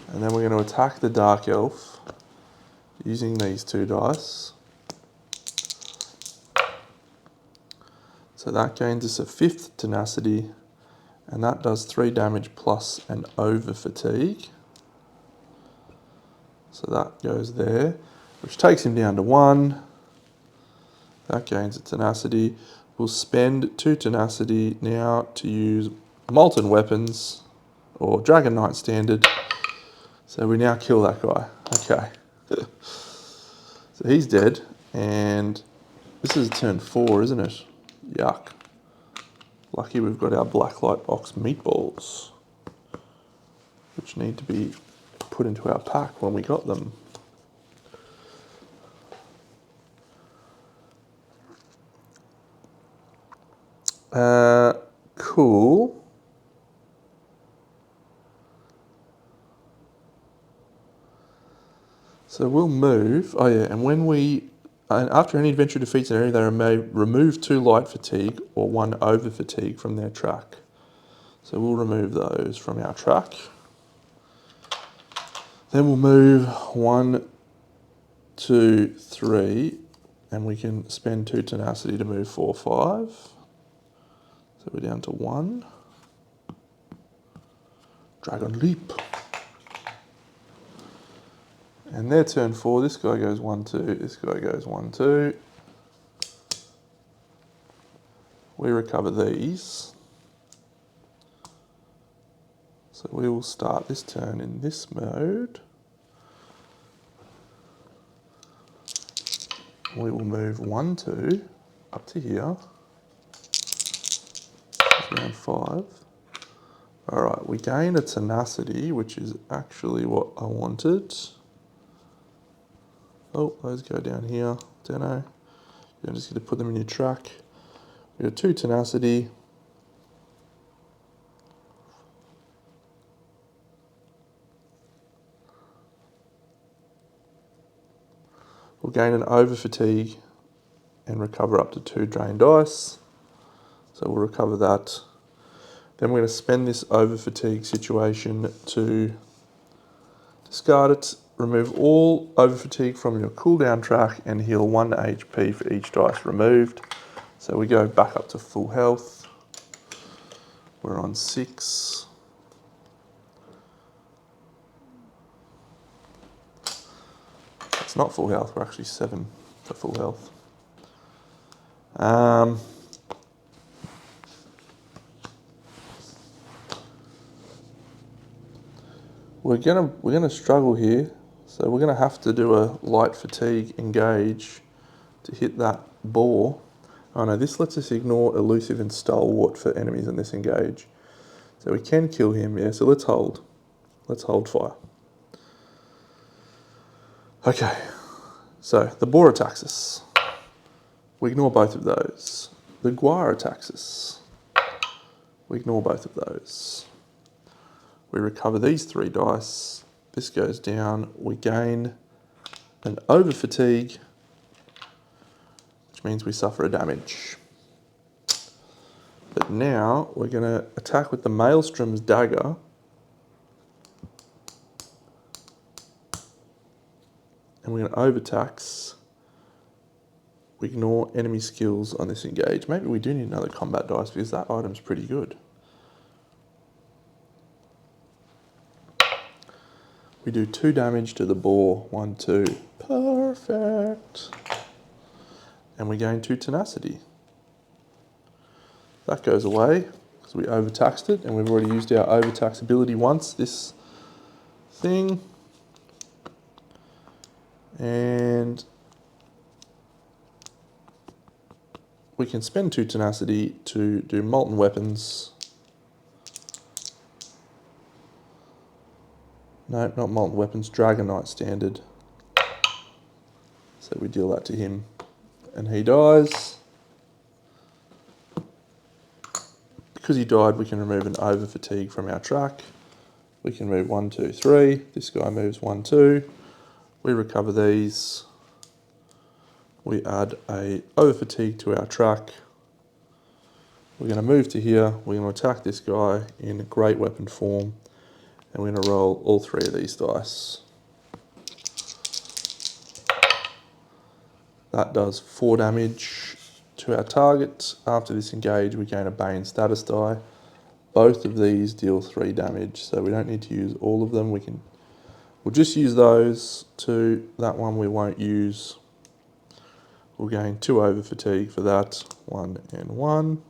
And then we're going to attack the Dark Elf using these 2 dice. So that gains us a 5th tenacity, and that does 3 damage plus an over fatigue. So that goes there, which takes him down to 1. That gains a tenacity. We'll spend 2 tenacity now to use Molten Weapons, or Dragonknight standard. So we now kill that guy. Okay. So he's dead, and this is turn 4, isn't it? Yuck. Lucky we've got our Blacklight Box meatballs, which need to be put into our pack when we got them. Cool. So we'll move. Oh yeah, and when after any adventure defeats an area, they may remove 2 light fatigue or 1 over fatigue from their track. So we'll remove those from our track. Then we'll move 1, 2, 3, and we can spend 2 tenacity to move 4, 5. So we're down to 1. Dragon Leap. And their turn 4, this guy goes 1, 2, this guy goes 1, 2. We recover these. So we will start this turn in this mode. We will move 1, 2 up to here. That's round 5. Alright, we gain a tenacity, which is actually what I wanted. Oh, those go down here. Don't know. You're just going to put them in your track. We got 2 tenacity. We'll gain an over fatigue and recover up to 2 drain dice. So we'll recover that. Then we're going to spend this over fatigue situation to discard it. Remove all over fatigue from your cooldown track and heal 1 HP for each dice removed. So we go back up to full health. We're on 6. not full health, we're actually 7 for full health. We're gonna struggle here, so we're gonna have to do a light fatigue engage to hit that boar. Oh no, this lets us ignore elusive and stalwart for enemies in this engage. So we can kill him, yeah, so let's hold. Let's hold fire. Okay, so the boar attacks us. We ignore both of those. The guar attacks us. We ignore both of those. We recover these 3 dice. This goes down. We gain an over fatigue, which means we suffer a damage. But now we're going to attack with the Maelstrom's dagger. And we're going to overtax. We ignore enemy skills on this engage. Maybe we do need another combat dice because that item's pretty good. We do 2 damage to the boar. 1, 2. Perfect. And we gain 2 tenacity. That goes away because we overtaxed it, and we've already used our overtax ability once, this thing. And we can spend 2 tenacity to do molten weapons. No, not molten weapons, Dragonknight standard. So we deal that to him and he dies. Because he died, we can remove an over fatigue from our track. We can move 1, 2, 3. This guy moves 1, 2. We recover these. We add a over fatigue to our track. We're going to move to here. We're going to attack this guy in great weapon form. And we're going to roll all 3 of these dice. That does 4 damage to our target. After this engage, we gain a Bane status die. Both of these deal 3 damage, so we don't need to use all of them. We'll just use those 2. That one we won't use. We'll gain 2 over fatigue for that. 1 and 1.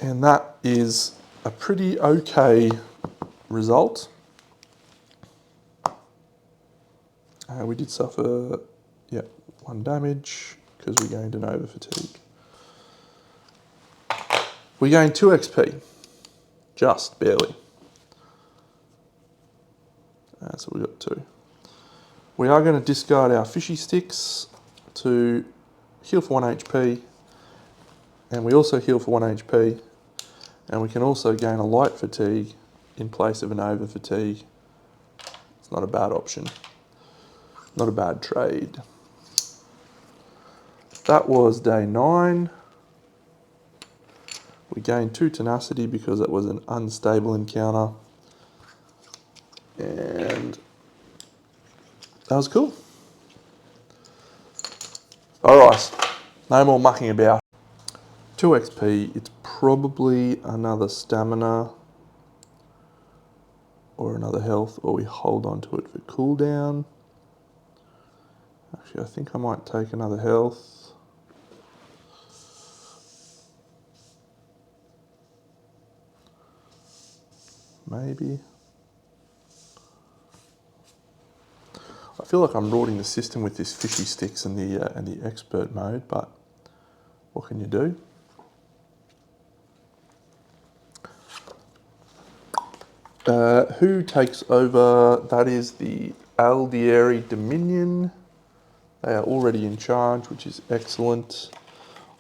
And that is a pretty okay result. We did suffer, 1 damage because we gained an over fatigue. We gained 2 XP, just barely. So we got 2. We are going to discard our fishy sticks to heal for 1 HP, and we also heal for 1 HP, and we can also gain a light fatigue in place of an over fatigue. It's not a bad option. Not a bad trade. That was day 9. We gained 2 tenacity because it was an unstable encounter. And that was cool. Alright, no more mucking about. 2 XP, it's probably another stamina or another health, or we hold on to it for cooldown. Actually, I think I might take another health. Maybe. I feel like I'm rorting the system with this fishy sticks and the expert mode, but what can you do? Who takes over? That is the Aldieri Dominion. They are already in charge, which is excellent.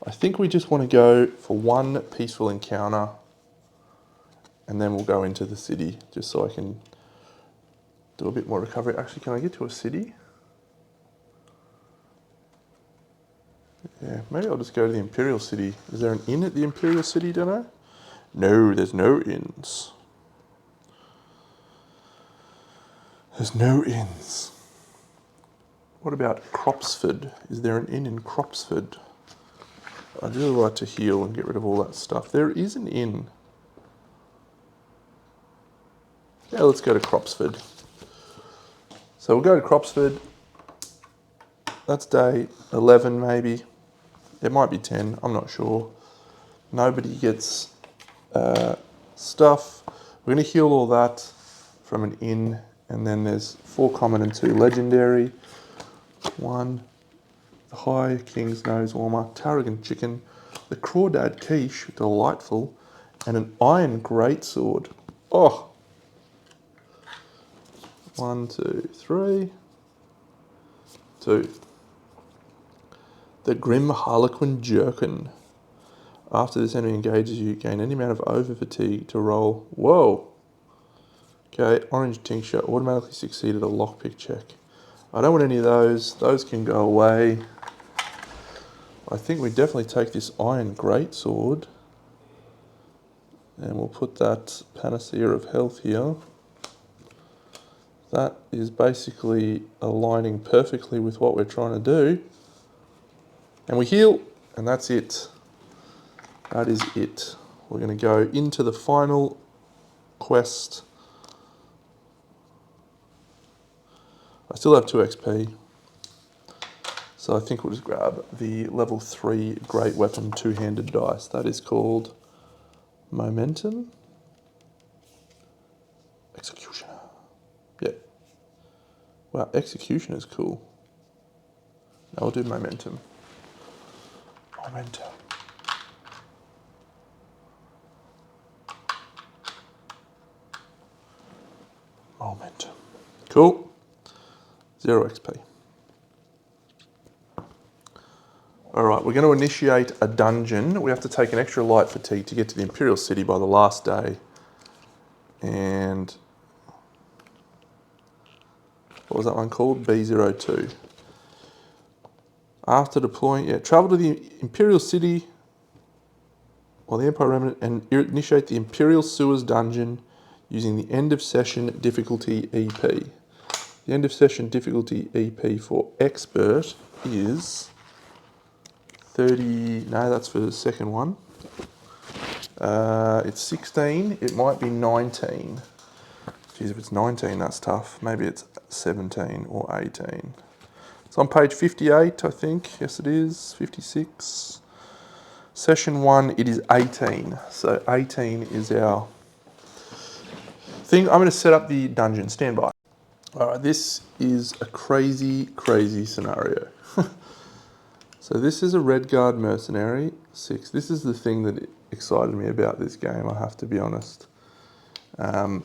I think we just want to go for 1 peaceful encounter, and then we'll go into the city, just so I can do a bit more recovery. Actually, can I get to a city? Yeah, maybe I'll just go to the Imperial City. Is there an inn at the Imperial City, don't I? No, there's no inns. There's no inns. What about Cropsford? Is there an inn in Cropsford? I'd really like to heal and get rid of all that stuff. There is an inn. Yeah, let's go to Cropsford. So we'll go to Cropsford. That's day 11 maybe. It might be 10, I'm not sure. Nobody gets stuff. We're going to heal all that from an inn, and then there's 4 common and 2 legendary. 1, the High King's Nose Warmer, Tarragon Chicken, the Crawdad Quiche, delightful, and an Iron Greatsword. Oh! 1, 2, 3. 2. The Grim Harlequin Jerkin. After this enemy engages you, gain any amount of over fatigue to roll. Whoa! Okay, Orange Tincture, automatically succeeded a lockpick check. I don't want any of those. Those can go away. I think we definitely take this Iron Greatsword. And we'll put that Panacea of Health here. That is basically aligning perfectly with what we're trying to do. And we heal, and that's it. That is it. We're going to go into the final quest. I still have 2 XP. So I think we'll just grab the level 3 Great Weapon 2-handed dice. That is called Momentum. Executioner. Yeah. Wow, Execution is cool. Now we'll do Momentum. Momentum. Momentum. Cool. 0 XP. Alright, we're going to initiate a dungeon. We have to take an extra light fatigue to get to the Imperial City by the last day. And what was that one called? B02. After deploying, travel to the Imperial City or the Empire Remnant and initiate the Imperial Sewers dungeon using the end of session difficulty EP. The end of session difficulty EP for expert is 30, no, that's for the second one. It's 16, it might be 19. Geez, if it's 19, that's tough. Maybe it's 17 or 18. It's on page 58, I think. Yes, it is. 56. Session 1, it is 18. So 18 is our thing. I'm going to set up the dungeon. Stand by. All right, this is a crazy, crazy scenario. So this is a Redguard mercenary, 6. This is the thing that excited me about this game, I have to be honest.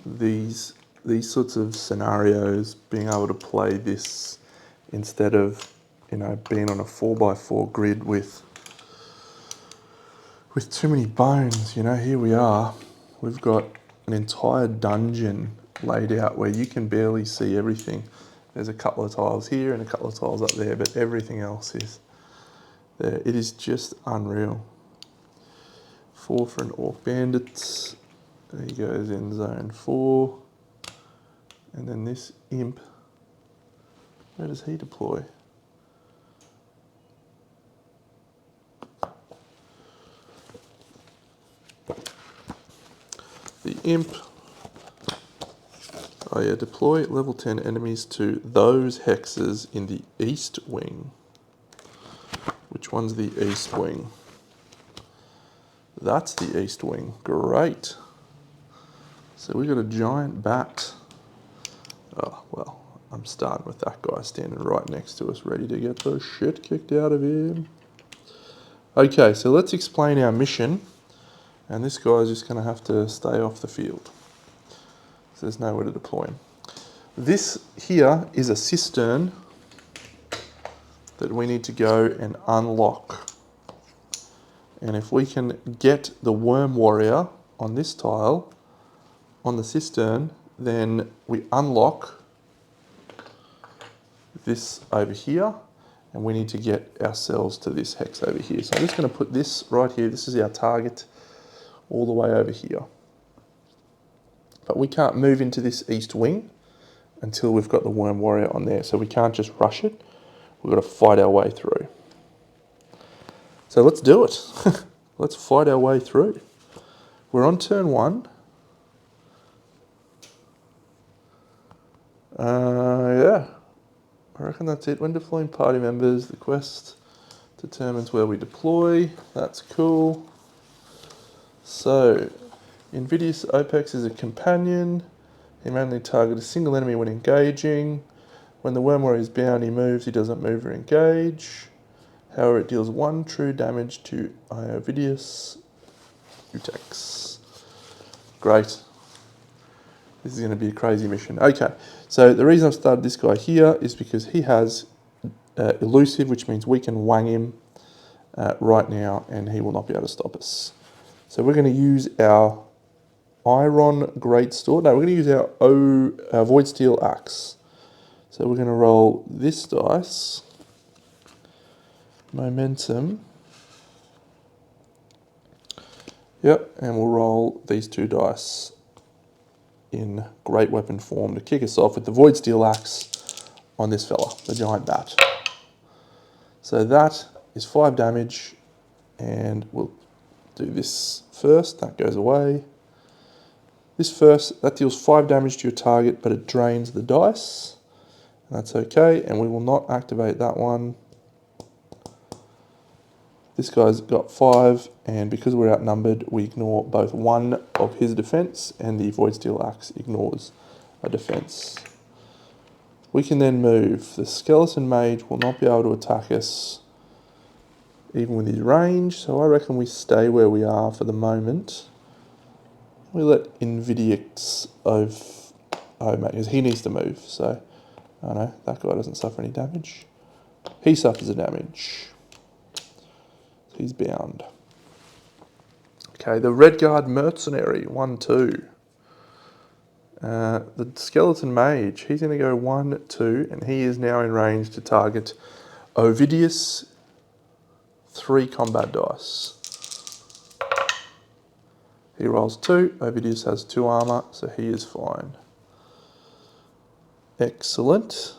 These sorts of scenarios, being able to play this instead of, being on a 4x4 grid with too many bones, here we are. We've got an entire dungeon laid out where you can barely see everything. There's a couple of tiles here and a couple of tiles up there, but everything else is there. It is just unreal. 4 for an Orc Bandit. There he goes in zone 4. And then this imp, where does he deploy? The imp, deploy level 10 enemies to those hexes in the east wing. Which one's the east wing? That's the east wing. Great. So we've got a giant bat. Oh, well, I'm starting with that guy standing right next to us, ready to get the shit kicked out of him. Okay, so let's explain our mission. And this guy's just going to have to stay off the field. So there's nowhere to deploy him. This here is a cistern that we need to go and unlock. And if we can get the Worm Warrior on this tile, on the cistern, then we unlock this over here, and we need to get ourselves to this hex over here. So I'm just going to put this right here. This is our target all the way over here. But we can't move into this east wing until we've got the Worm Warrior on there. So we can't just rush it. We've got to fight our way through. So let's do it. Let's fight our way through. We're on turn 1. Yeah, I reckon that's it. When deploying party members, the quest determines where we deploy. That's cool. So, Invidious Opex is a companion. He may only target a single enemy when engaging. When the Worm Warrior's bounty moves, he doesn't move or engage. However, it deals 1 true damage to Iovidius Utex. Great. This is going to be a crazy mission. Okay, so the reason I've started this guy here is because he has elusive, which means we can wang him right now and he will not be able to stop us. So we're going to use our Iron Greatsword. No, we're going to use our Void Steel Axe. So we're going to roll this dice. Momentum. Yep, and we'll roll these 2 dice in great weapon form to kick us off with the Void Steel Axe on this fella, the giant bat. So that is 5 damage, and we'll do this first. That goes away. This first, that deals 5 damage to your target, but it drains the dice. That's okay, and we will not activate that one. This guy's got 5, and because we're outnumbered, we ignore both 1 of his defense, and the Void Steel Axe ignores a defense. We can then move. The Skeleton Mage will not be able to attack us, even with his range, so I reckon we stay where we are for the moment. We let Invidious of... Oh, mate, because he needs to move, so... Oh no, that guy doesn't suffer any damage. He suffers a damage. He's bound. Okay, the Redguard Mercenary, 1-2. The Skeleton Mage, he's going to go 1-2, and he is now in range to target Ovidius, 3 combat dice. He rolls 2, Ovidius has 2 armor, so he is fine. Excellent.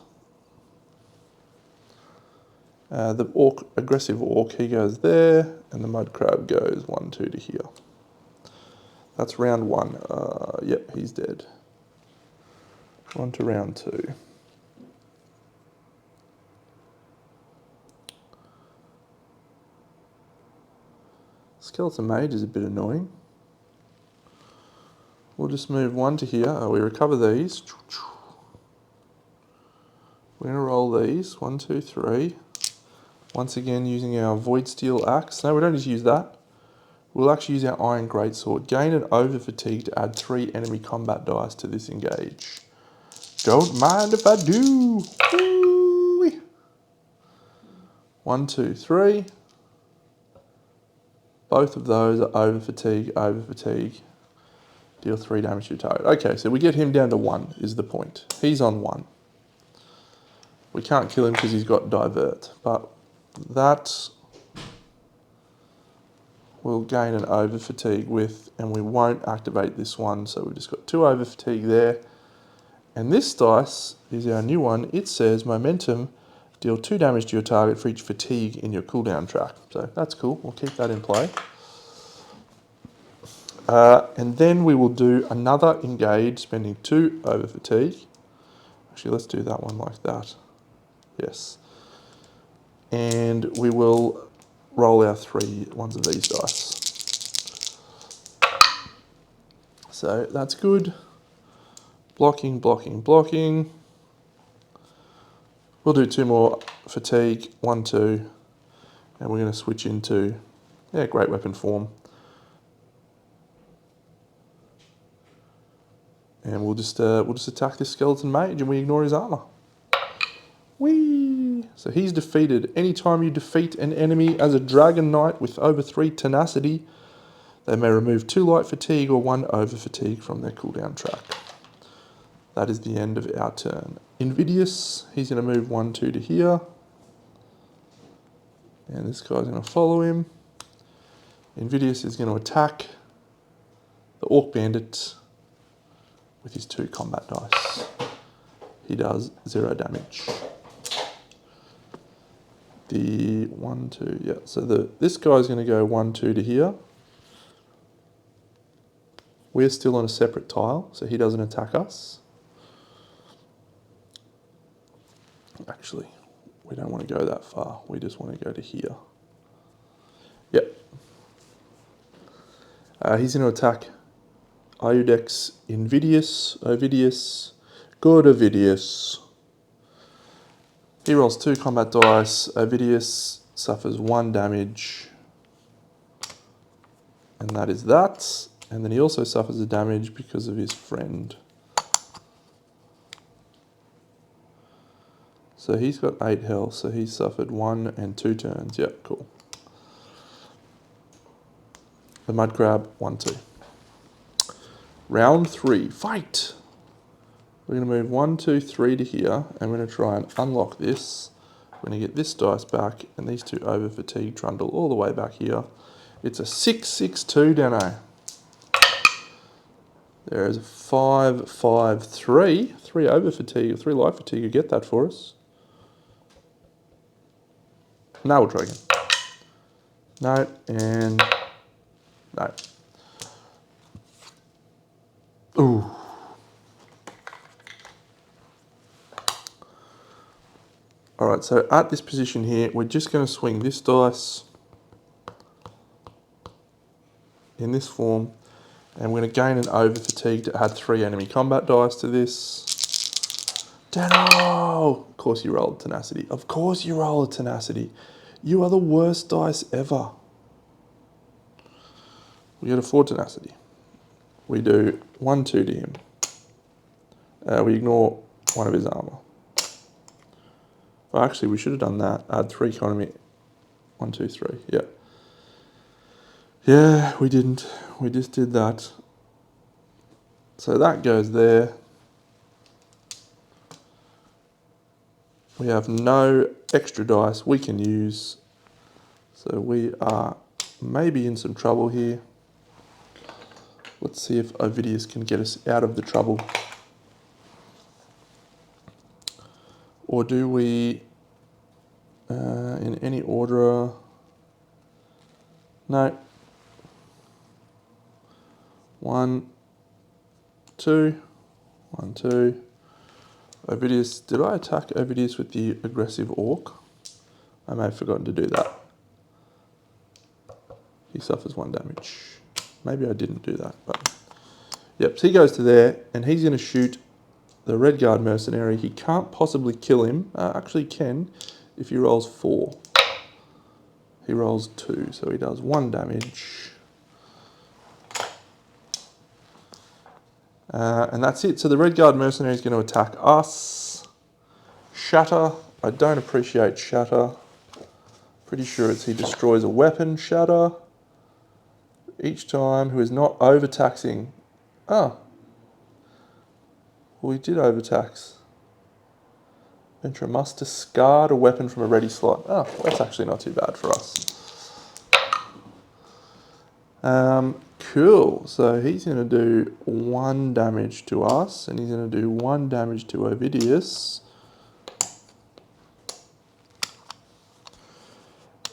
The aggressive orc, he goes there, and the mud crab goes 1-2 to here. That's round 1. Yep, he's dead. On to round 2. Skeleton Mage is a bit annoying. We'll just move 1 to here. We recover these. We're going to roll these. 1, 2, 3. Once again, using our Void Steel Axe. No, we don't just use that. We'll actually use our Iron Greatsword. Gain an over fatigue to add 3 enemy combat dice to this engage. Don't mind if I do. Woo-wee. 1, 2, 3. Both of those are over fatigue, over fatigue. Deal 3 damage to your target. Okay, so we get him down to 1 is the point. He's on 1. We can't kill him because he's got Divert, but that we'll gain an over fatigue with, and we won't activate this one, so we've just got 2 over fatigue there. And this dice is our new one. It says momentum, deal 2 damage to your target for each fatigue in your cooldown track. So that's cool, we'll keep that in play. And then we will do another engage, spending 2 over fatigue. Actually, let's do that one like that. Yes. And we will roll our 3 ones of these dice. So that's good. Blocking, blocking, blocking. We'll do 2 more fatigue, 1, 2, and we're going to switch into great weapon form. And we'll just attack this Skeleton Mage and we ignore his armor. Whee! So he's defeated. Anytime you defeat an enemy as a Dragon Knight with over 3 tenacity, they may remove 2 light fatigue or 1 over fatigue from their cooldown track. That is the end of our turn. Invidious, he's going to move 1, 2 to here. And this guy's going to follow him. Invidious is going to attack the Orc Bandit with his 2 combat dice. He does 0 damage. The 1, 2, yeah. So this guy's going to go 1, 2 to here. We're still on a separate tile, so he doesn't attack us. Actually, we don't want to go that far. We just want to go to here. Yep. He's going to attack Iudex Ovidius. Good Ovidius. He rolls 2 combat dice. Ovidius suffers 1 damage. And that is that. And then he also suffers a damage because of his friend. So he's got 8 health, so he suffered 1 and 2 turns. Yep, cool. The mud crab, 1, 2. Round 3, fight! We're going to move 1, 2, 3 to here, and we're going to try and unlock this. We're going to get this dice back, and these 2 over fatigue trundle all the way back here. It's a 6-6-2, Deno. There is a 5-5-3. 3 over fatigue, 3 life fatigue. You get that for us. No, we'll try again. No, and no. Ooh. Alright, so at this position here, we're just going to swing this dice in this form, and we're going to gain an over fatigue to add 3 enemy combat dice to this. Deno! Of course you rolled tenacity. Of course you roll a tenacity. You are the worst dice ever. We get a 4 tenacity. We do 1, 2 to him. We ignore 1 of his armor. Well, actually, we should have done that. Add 3 economy. 1, 2, 3. Yeah. Yeah, we didn't. We just did that. So that goes there. We have no extra dice we can use. So we are maybe in some trouble here. Let's see if Ovidius can get us out of the trouble. Or do we, in any order? No. 1, 2. 1, 2. Ovidius, did I attack Ovidius with the aggressive orc? I may have forgotten to do that. He suffers 1 damage. Maybe I didn't do that, but... Yep, so he goes to there, and he's going to shoot the Red Guard mercenary. He can't possibly kill him. Actually can, if he rolls 4. He rolls 2, so he does 1 damage. And that's it. So the Red Guard mercenary is going to attack us. Shatter. I don't appreciate Shatter. Pretty sure it's he destroys a weapon. Shatter. Each time who is not overtaxing. Ah. Well, we did overtax. Venturer must discard a weapon from a ready slot. Oh, well, that's actually not too bad for us. Cool. So he's going to do 1 damage to us, and he's going to do 1 damage to Ovidius.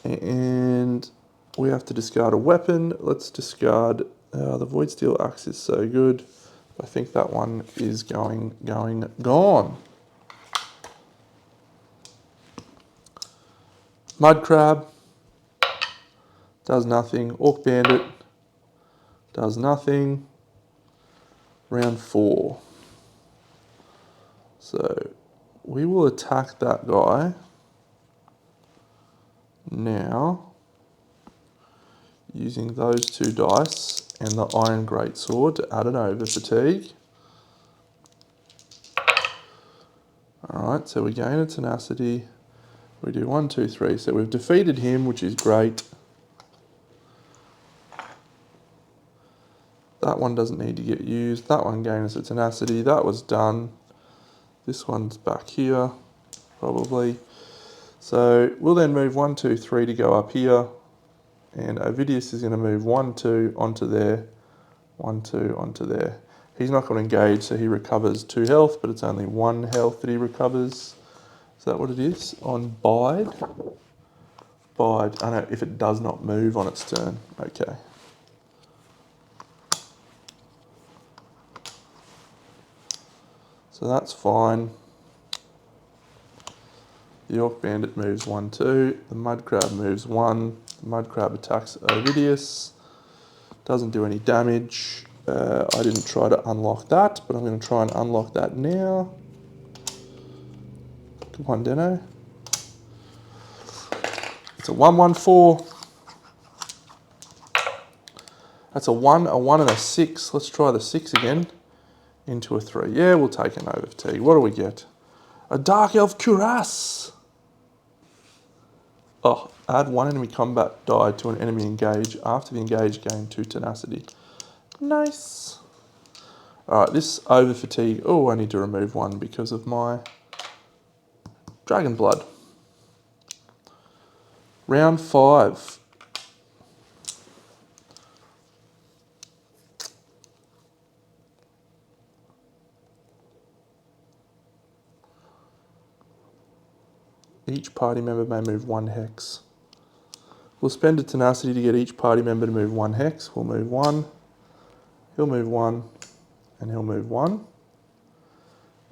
And we have to discard a weapon. Let's discard... the Void Steel Axe is so good. I think that one is gone. Mud Crab does nothing. Orc Bandit does nothing. Round 4. So we will attack that guy now using those 2 dice and the Iron Greatsword to add an over fatigue. Alright, so we gain a tenacity. We do 1, 2, 3. So we've defeated him, which is great. That one doesn't need to get used. That one gains a tenacity. That was done. This one's back here, probably. So we'll then move 1, 2, 3 to go up here. And Ovidius is going to move 1, 2 onto there. 1, 2 onto there. He's not going to engage, so he recovers 2 health, but it's only 1 health that he recovers. Is that what it is? On Bide? Bide. I know, if it does not move on its turn. Okay. So that's fine. The Orc Bandit moves 1, 2. The Mud Crab moves 1. The Mud Crab attacks Ovidius. Doesn't do any damage. I didn't try to unlock that, but I'm going to try and unlock that now. Come on, Deno. It's a 1/1/4. That's a 1, a 1 and a 6. Let's try the 6 again. Into a 3. Yeah, we'll take an over fatigue. What do we get? A Dark Elf Cuirass. Oh, add 1 enemy combat die to an enemy engage. After the engage, gain 2 tenacity. Nice. Alright, this over fatigue. Oh, I need to remove 1 because of my Dragon Blood. Round 5. Each party member may move 1 hex. We'll spend a tenacity to get each party member to move 1 hex. We'll move 1. He'll move 1. And he'll move 1.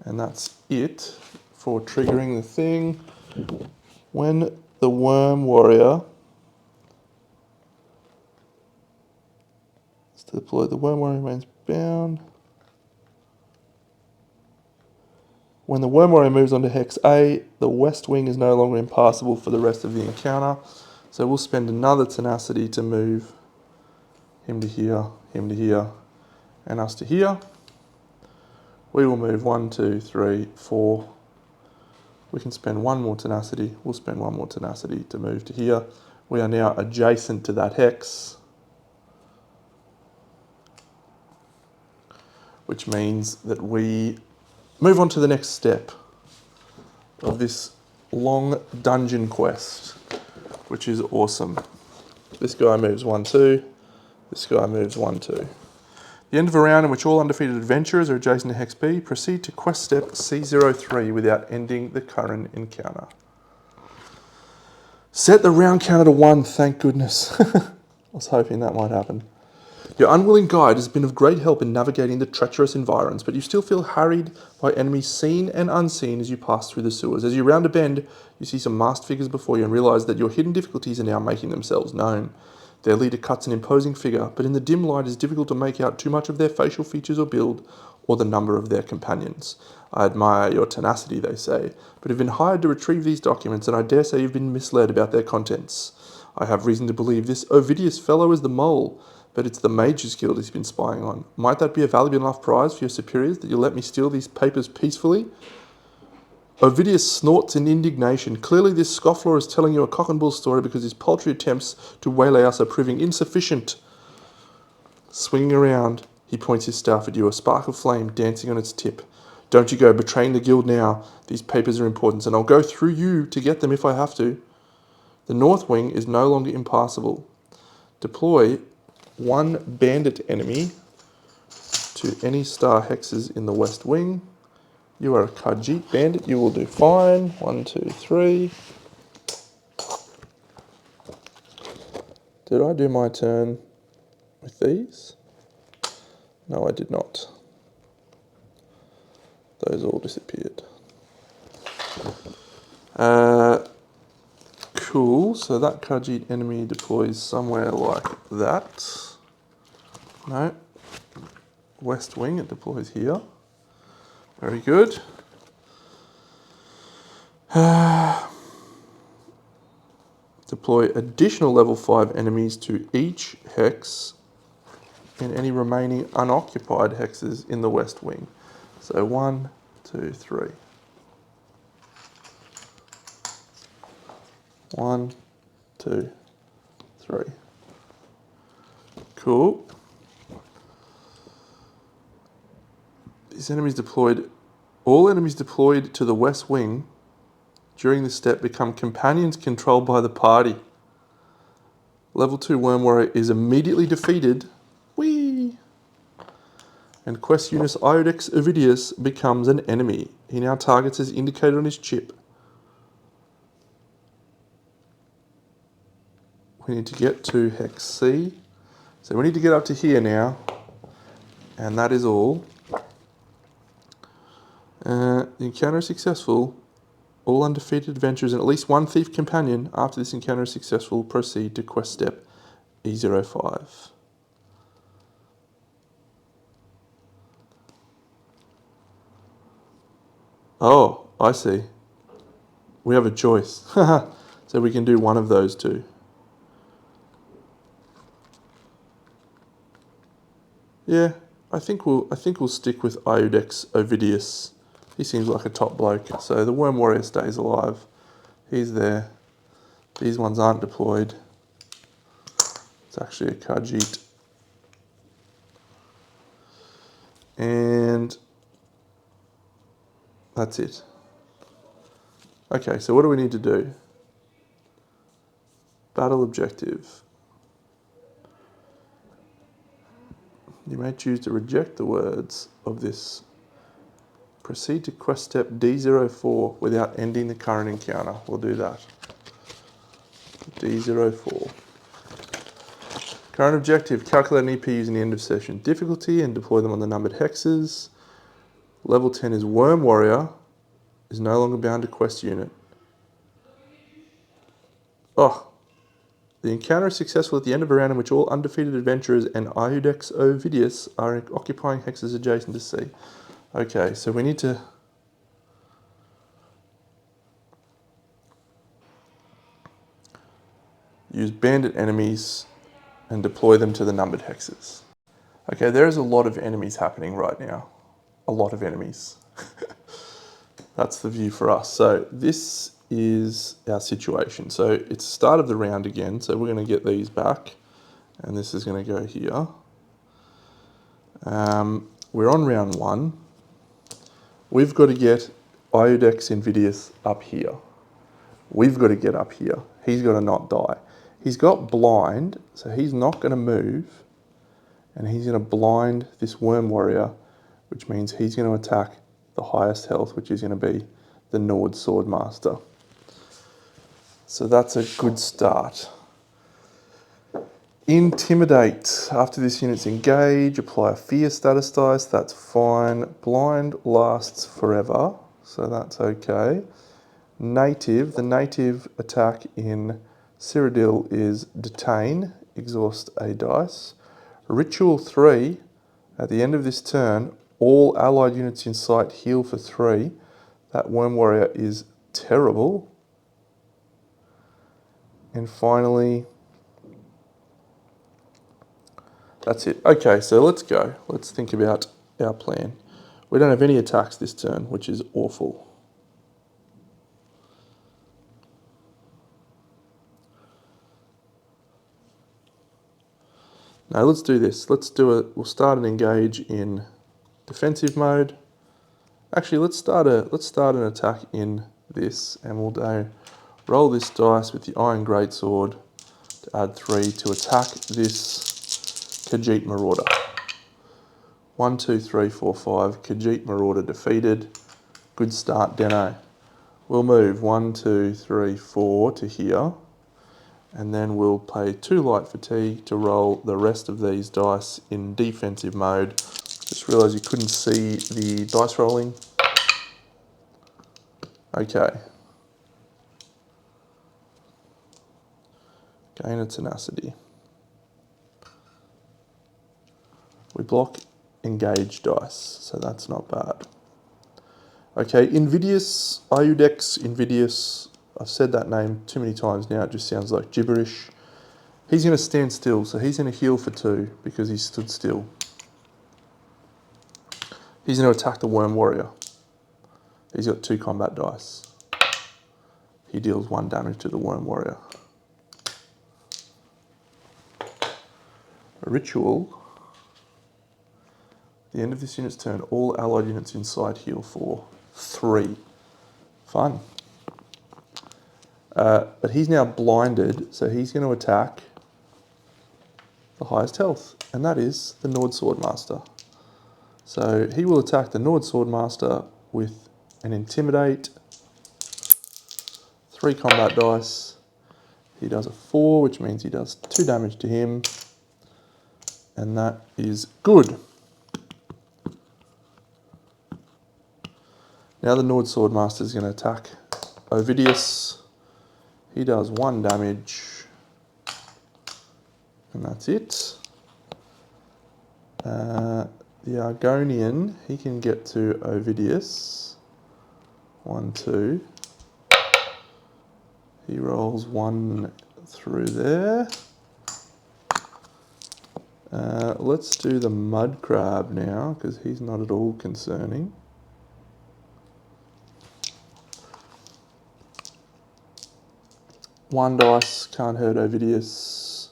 And that's it for triggering the thing. When the Worm Warrior is deployed, the Worm Warrior remains bound. When the Worm Warrior moves onto Hex A, the West Wing is no longer impassable for the rest of the encounter. So we'll spend another tenacity to move him to here, and us to here. We will move 1, 2, 3, 4. We can spend 1 more tenacity. We'll spend 1 more tenacity to move to here. We are now adjacent to that hex, which means that we move on to the next step of this long dungeon quest, which is awesome. This guy moves 1, 2. This guy moves 1, 2. The end of a round in which all undefeated adventurers are adjacent to Hex B, proceed to quest step C03 without ending the current encounter. Set the round counter to 1, thank goodness. I was hoping that might happen. Your unwilling guide has been of great help in navigating the treacherous environs, but you still feel harried by enemies seen and unseen as you pass through the sewers. As you round a bend, you see some masked figures before you and realise that your hidden difficulties are now making themselves known. Their leader cuts an imposing figure, but in the dim light it is difficult to make out too much of their facial features or build, or the number of their companions. I admire your tenacity, they say, but have been hired to retrieve these documents, and I dare say you've been misled about their contents. I have reason to believe this Ovidius fellow is the mole, but it's the Mages Guild he's been spying on. Might that be a valuable enough prize for your superiors that you'll let me steal these papers peacefully? Ovidius snorts in indignation. Clearly this scofflaw is telling you a cock and bull story because his paltry attempts to waylay us are proving insufficient. Swinging around, he points his staff at you, a spark of flame dancing on its tip. Don't you go betraying the guild now. These papers are important, and I'll go through you to get them if I have to. The North Wing is no longer impassable. Deploy 1 bandit enemy to any star hexes in the West Wing. You are a Khajiit bandit, you will do fine. 1, 2, 3. Did I do my turn with these? No, I did not. Those all disappeared. Cool, so that Khajiit enemy deploys somewhere like that. No. West Wing, it deploys here. Very good. Deploy additional level 5 enemies to each hex in any remaining unoccupied hexes in the West Wing. So 1, 2, 3. 1, 2, 3. Cool. These enemies deployed, all enemies deployed to the West Wing during this step become companions controlled by the party. Level 2 Worm Warrior is immediately defeated. Whee! And Quest Unus Iodex Ovidius becomes an enemy. He now targets as indicated on his chip. We need to get to Hex C. So we need to get up to here now. And that is all. The encounter is successful. All undefeated adventurers and at least one thief companion after this encounter is successful proceed to quest step E05. Oh, I see. We have a choice. So we can do one of those two. Yeah, I think we'll stick with Iudex Ovidius. He seems like a top bloke. So the Worm Warrior stays alive. He's there. These ones aren't deployed. It's actually a Khajiit. And that's it. Okay, so what do we need to do? Battle objective. You may choose to reject the words of this. Proceed to quest step D04 without ending the current encounter. We'll do that. D04. Current objective, calculate an EP using the end of session difficulty and deploy them on the numbered hexes. Level 10 is Worm Warrior, is no longer bound to quest unit. Oh, the encounter is successful at the end of a round in which all undefeated adventurers and Iudex Ovidius are occupying hexes adjacent to C. Okay, so we need to use bandit enemies and deploy them to the numbered hexes. Okay, there is a lot of enemies happening right now. A lot of enemies. That's the view for us. So this is our situation. So it's the start of the round again. So we're going to get these back. And this is going to go here. We're on round 1. We've got to get Iudex Invidius up here. We've got to get up here. He's got to not die. He's got blind, so he's not going to move. And he's going to blind this Worm Warrior, which means he's going to attack the highest health, which is going to be the Nord Swordmaster. So that's a good start. Intimidate. After this unit's engage, apply a fear status dice. That's fine. Blind lasts forever, so that's okay. Native. The native attack in Cyrodiil is detain, exhaust a dice. Ritual 3. At the end of this turn, all allied units in sight heal for 3. That Worm Warrior is terrible. And finally, that's it. Okay, so let's go. Let's think about our plan. We don't have any attacks this turn, which is awful. Now let's do this. We'll start an engage in defensive mode. Actually, let's start an attack in this, and we'll roll this dice with the Iron Greatsword to add 3 to attack this Khajiit Marauder. 1, 2, 3, 4, 5. Khajiit Marauder defeated. Good start, Deno. We'll move 1, 2, 3, 4 to here. And then we'll pay 2 light fatigue to roll the rest of these dice in defensive mode. Just realised you couldn't see the dice rolling. Okay. Gain a tenacity. We block engage dice, so that's not bad. Okay, Invidius, Iudex Invidius. I've said that name too many times now, it just sounds like gibberish. He's going to stand still, so he's going to heal for 2 because he stood still. He's going to attack the Worm Warrior. He's got 2 combat dice. He deals 1 damage to the Worm Warrior. A ritual. At the end of this unit's turn, all allied units in sight heal for 3. Fun. But he's now blinded, so he's going to attack the highest health, and that is the Nord Swordmaster. So he will attack the Nord Swordmaster with an Intimidate, 3 combat dice. He does a 4, which means he does 2 damage to him, and that is good. Now the Nord Swordmaster is going to attack Ovidius, he does 1 damage, and that's it. The Argonian, he can get to Ovidius. 1, 2. He rolls 1 through there. Let's do the Mud Crab now, because he's not at all concerning. One dice, can't hurt Ovidius.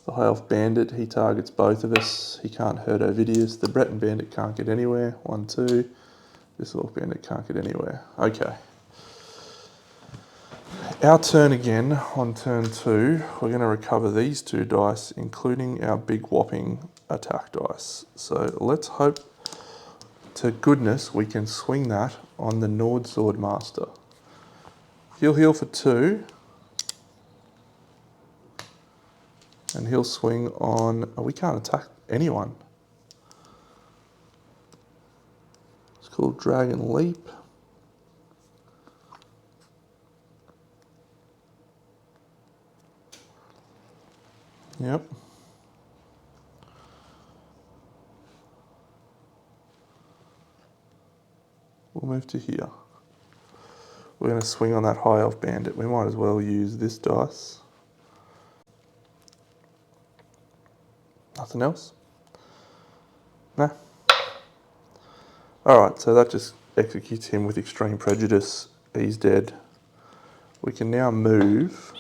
The High Elf Bandit, he targets both of us. He can't hurt Ovidius. The Breton Bandit can't get anywhere. 1, 2. This Orc Bandit can't get anywhere. Okay. Our turn again on turn 2. We're going to recover these 2 dice, including our big whopping attack dice. So let's hope to goodness we can swing that on the Nord Swordmaster. He'll heal for 2. And he'll swing on... Oh, we can't attack anyone. It's called Dragon Leap. Yep. We'll move to here. We're going to swing on that High Elf Bandit. We might as well use this dice. Nothing else? No. Alright, so that just executes him with extreme prejudice. He's dead. We can now move.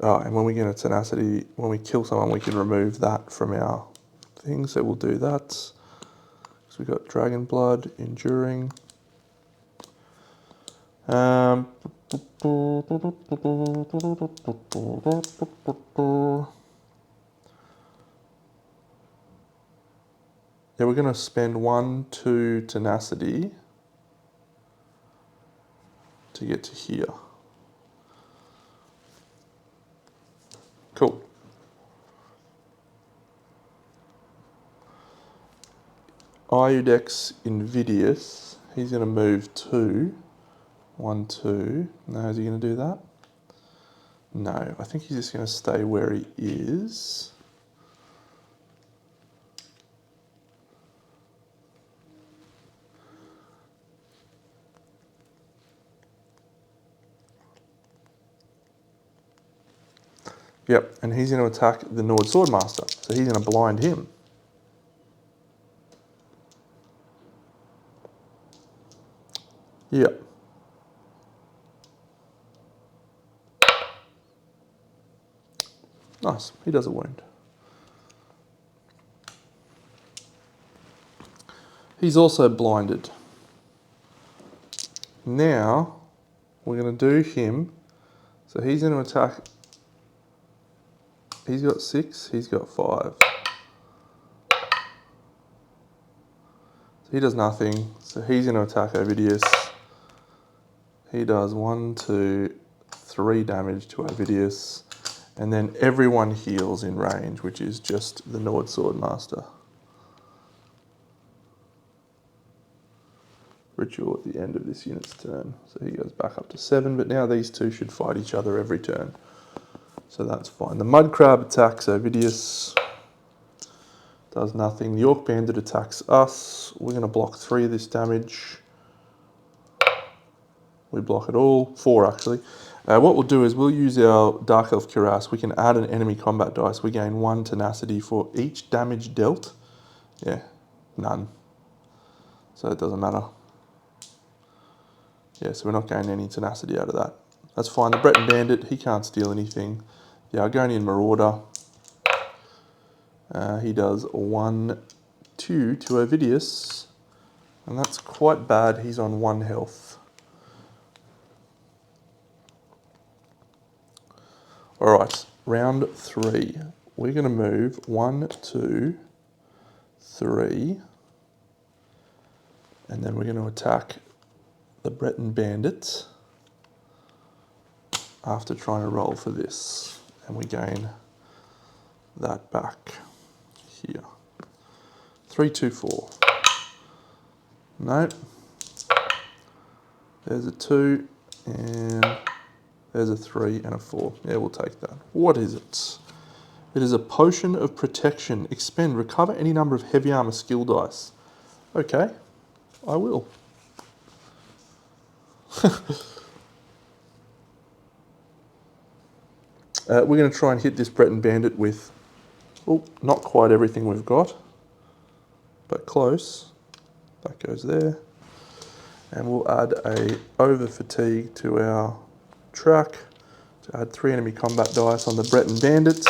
Oh, and when we get a tenacity, when we kill someone, we can remove that from our thing. So we'll do that. So we've got Dragon Blood, Enduring. Yeah, we're going to spend 1, 2 tenacity to get to here. Cool. Iudex Invidious, he's going to move 2. 1, 2. Now, is he going to do that? No, I think he's just going to stay where he is. Yep, and he's going to attack the Nord Swordmaster, so he's going to blind him. Yep. Nice, he does a wound. He's also blinded. Now, we're going to do him, so he's going to attack. He's got 6, he's got 5. So he does nothing, so he's going to attack Ovidius. He does 1, 2, 3 damage to Ovidius, and then everyone heals in range, which is just the Nord Swordmaster. Ritual at the end of this unit's turn. So he goes back up to 7, but now these 2 should fight each other every turn. So that's fine. The Mud Crab attacks Ovidius. Does nothing. The Orc Bandit attacks us. We're going to block 3 of this damage. We block it all. 4 actually. What we'll do is we'll use our Dark Elf Cuirass. We can add an enemy combat dice. We gain 1 tenacity for each damage dealt. Yeah, none. So it doesn't matter. Yeah, so we're not gaining any tenacity out of that. That's fine. The Breton Bandit, he can't steal anything. The Argonian Marauder, he does 1, 2 to Ovidius. And that's quite bad. He's on 1 health. Alright, round 3. We're going to move 1, 2, 3. And then we're going to attack the Breton Bandit after trying to roll for this. And we gain that back here. 3, 2, 4. No. There's a 2, and there's a 3 and a 4. Yeah, we'll take that. What is it? It is a potion of protection. Expend, recover any number of heavy armor skill dice. Okay, I will. We're going to try and hit this Breton Bandit with, oh, not quite everything we've got, but close. That goes there. And we'll add a over fatigue to our track to add 3 enemy combat dice on the Breton Bandits.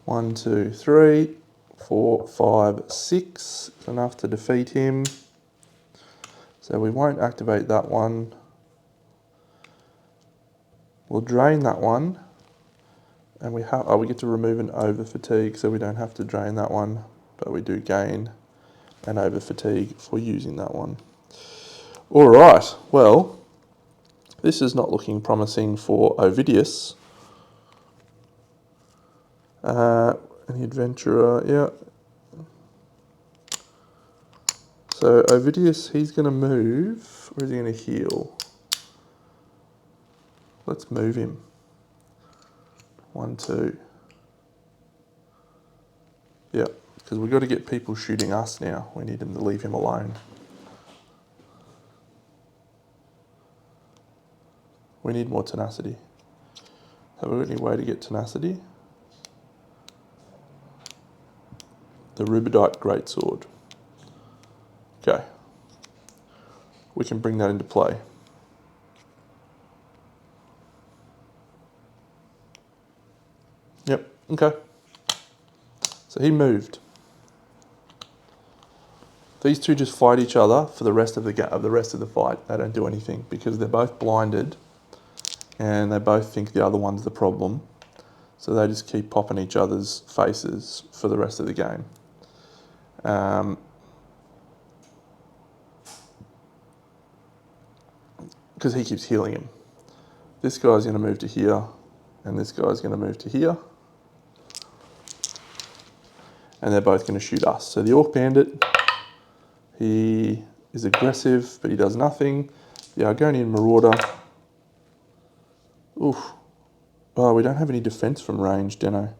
1, 2, 3, 4, 5, 6. Enough to defeat him. So we won't activate that one. We'll drain that one, and we get to remove an over fatigue, so we don't have to drain that one, but we do gain an over fatigue for using that one. All right, well, this is not looking promising for Ovidius. Any adventurer, yeah. So Ovidius, he's going to move, or is he going to heal? Let's move him. 1, 2. Yeah, because we've got to get people shooting us now. We need them to leave him alone. We need more tenacity. Have we got any way to get tenacity? The Rubidite Greatsword. Okay. We can bring that into play. Yep, okay. So he moved. These two just fight each other for the rest of the fight. They don't do anything because they're both blinded and they both think the other one's the problem. So they just keep popping each other's faces for the rest of the game. Because he keeps healing him. This guy's going to move to here, and this guy's going to move to here. And they're both going to shoot us. So the Orc Bandit, he is aggressive, but he does nothing. The Argonian Marauder, oof. Oh, we don't have any defense from range, Deno.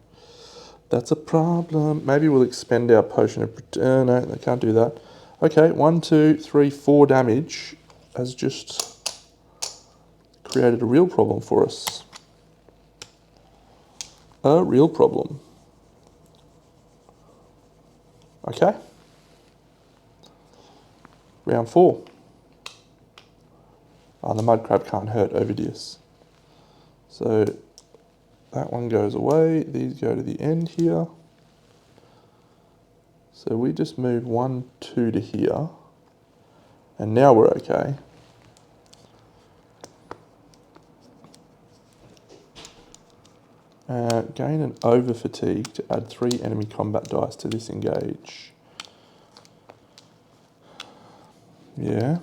That's a problem. Maybe we'll expend our potion of... no, they can't do that. Okay, 1, 2, 3, 4 damage has just created a real problem for us. A real problem. Okay. Round 4. Oh, the mud crab can't hurt Ovidius. So that one goes away. These go to the end here. So we just move 1, 2 to here. And now we're okay. Gain an over fatigue to add 3 enemy combat dice to this engage. Yeah.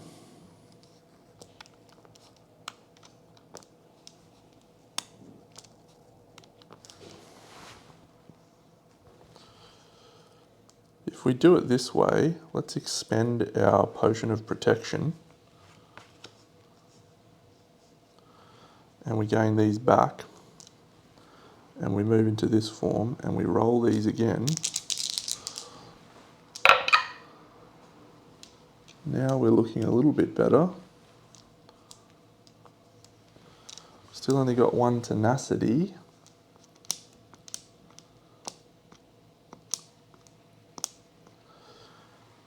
If we do it this way, let's expend our potion of protection. And we gain these back. And we move into this form and we roll these again. Now we're looking a little bit better. Still only got 1 tenacity.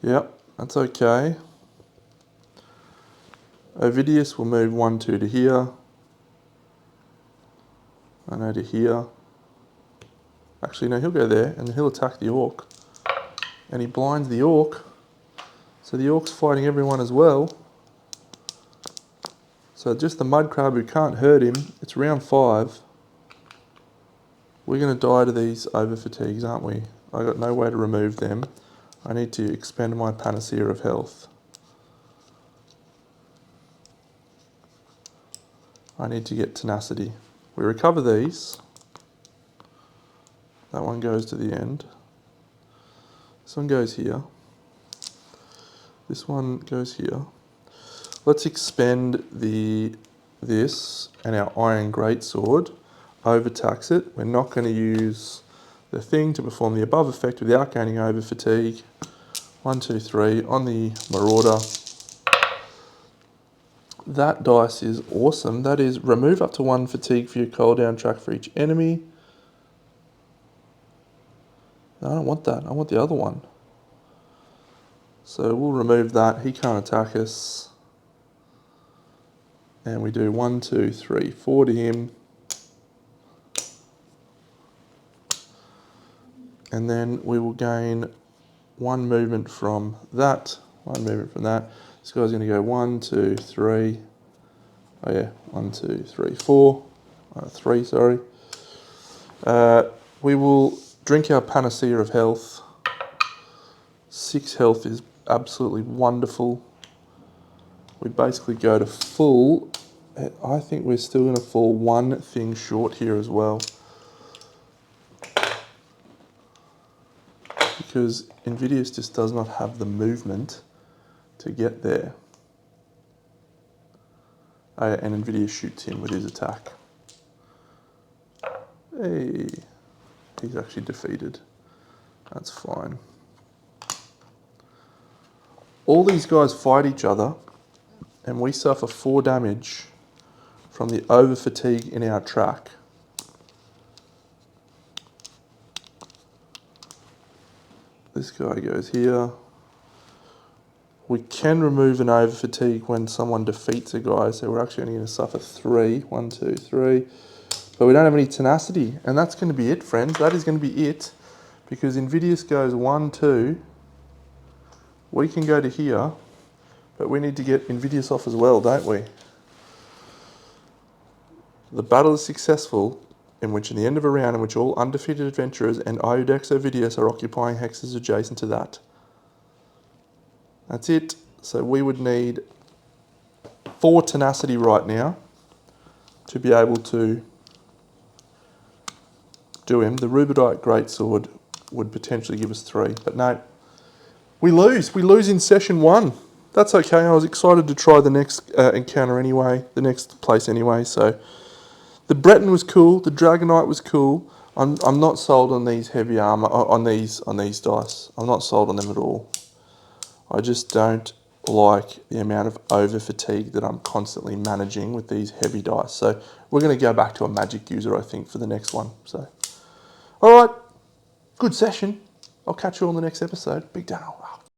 Yep, that's okay. Ovidius will move 1, 2 to here. I know to here. Actually, no, he'll go there and he'll attack the Orc. And he blinds the Orc. So the Orc's fighting everyone as well. So just the mud crab who can't hurt him. It's round 5. We're going to die to these over fatigues, aren't we? I got no way to remove them. I need to expend my panacea of health. I need to get tenacity. We recover these. That one goes to the end. This one goes here. This one goes here. Let's expend this and our Iron Greatsword, overtax it. We're not going to use the thing to perform the above effect without gaining over fatigue. 1, 2, 3 on the Marauder. That dice is awesome. That is remove up to 1 fatigue for your cooldown track for each enemy. No, I don't want that. I want the other one. So we'll remove that. He can't attack us. And we do 1, 2, 3, 4 to him. And then we will gain 1 movement from that. 1 movement from that. This guy's going to go 1, 2, 3. Oh yeah, 1, 2, 3, 4. 3, sorry. We will drink our Panacea of Health. 6 health is absolutely wonderful. We basically go to full. I think we're still going to fall 1 thing short here as well. Because Invidious just does not have the movement to get there. And Invidious shoots him with his attack. Hey, he's actually defeated. That's fine. All these guys fight each other, and we suffer 4 damage from the over fatigue in our track. This guy goes here. We can remove an over fatigue when someone defeats a guy, so we're actually only going to suffer 3. 1, 2, 3. But we don't have any tenacity, and that's going to be it, friends. That is going to be it, because Invidious goes 1, 2. We can go to here, but we need to get Invidious off as well, don't we? The battle is successful, in which, in the end of a round in which all undefeated adventurers and Iudex Ovidius are occupying hexes adjacent to that. That's it. So we would need 4 tenacity right now to be able to do him. The Rubedite Greatsword would potentially give us 3, but no. We lose. We lose in session 1. That's okay. I was excited to try the next encounter anyway, the next place anyway. So the Breton was cool. The Dragonknight was cool. I'm not sold on these heavy armor on these dice. I'm not sold on them at all. I just don't like the amount of over fatigue that I'm constantly managing with these heavy dice. So we're going to go back to a magic user, I think, for the next one. So, all right, good session. I'll catch you on the next episode. Big Dano.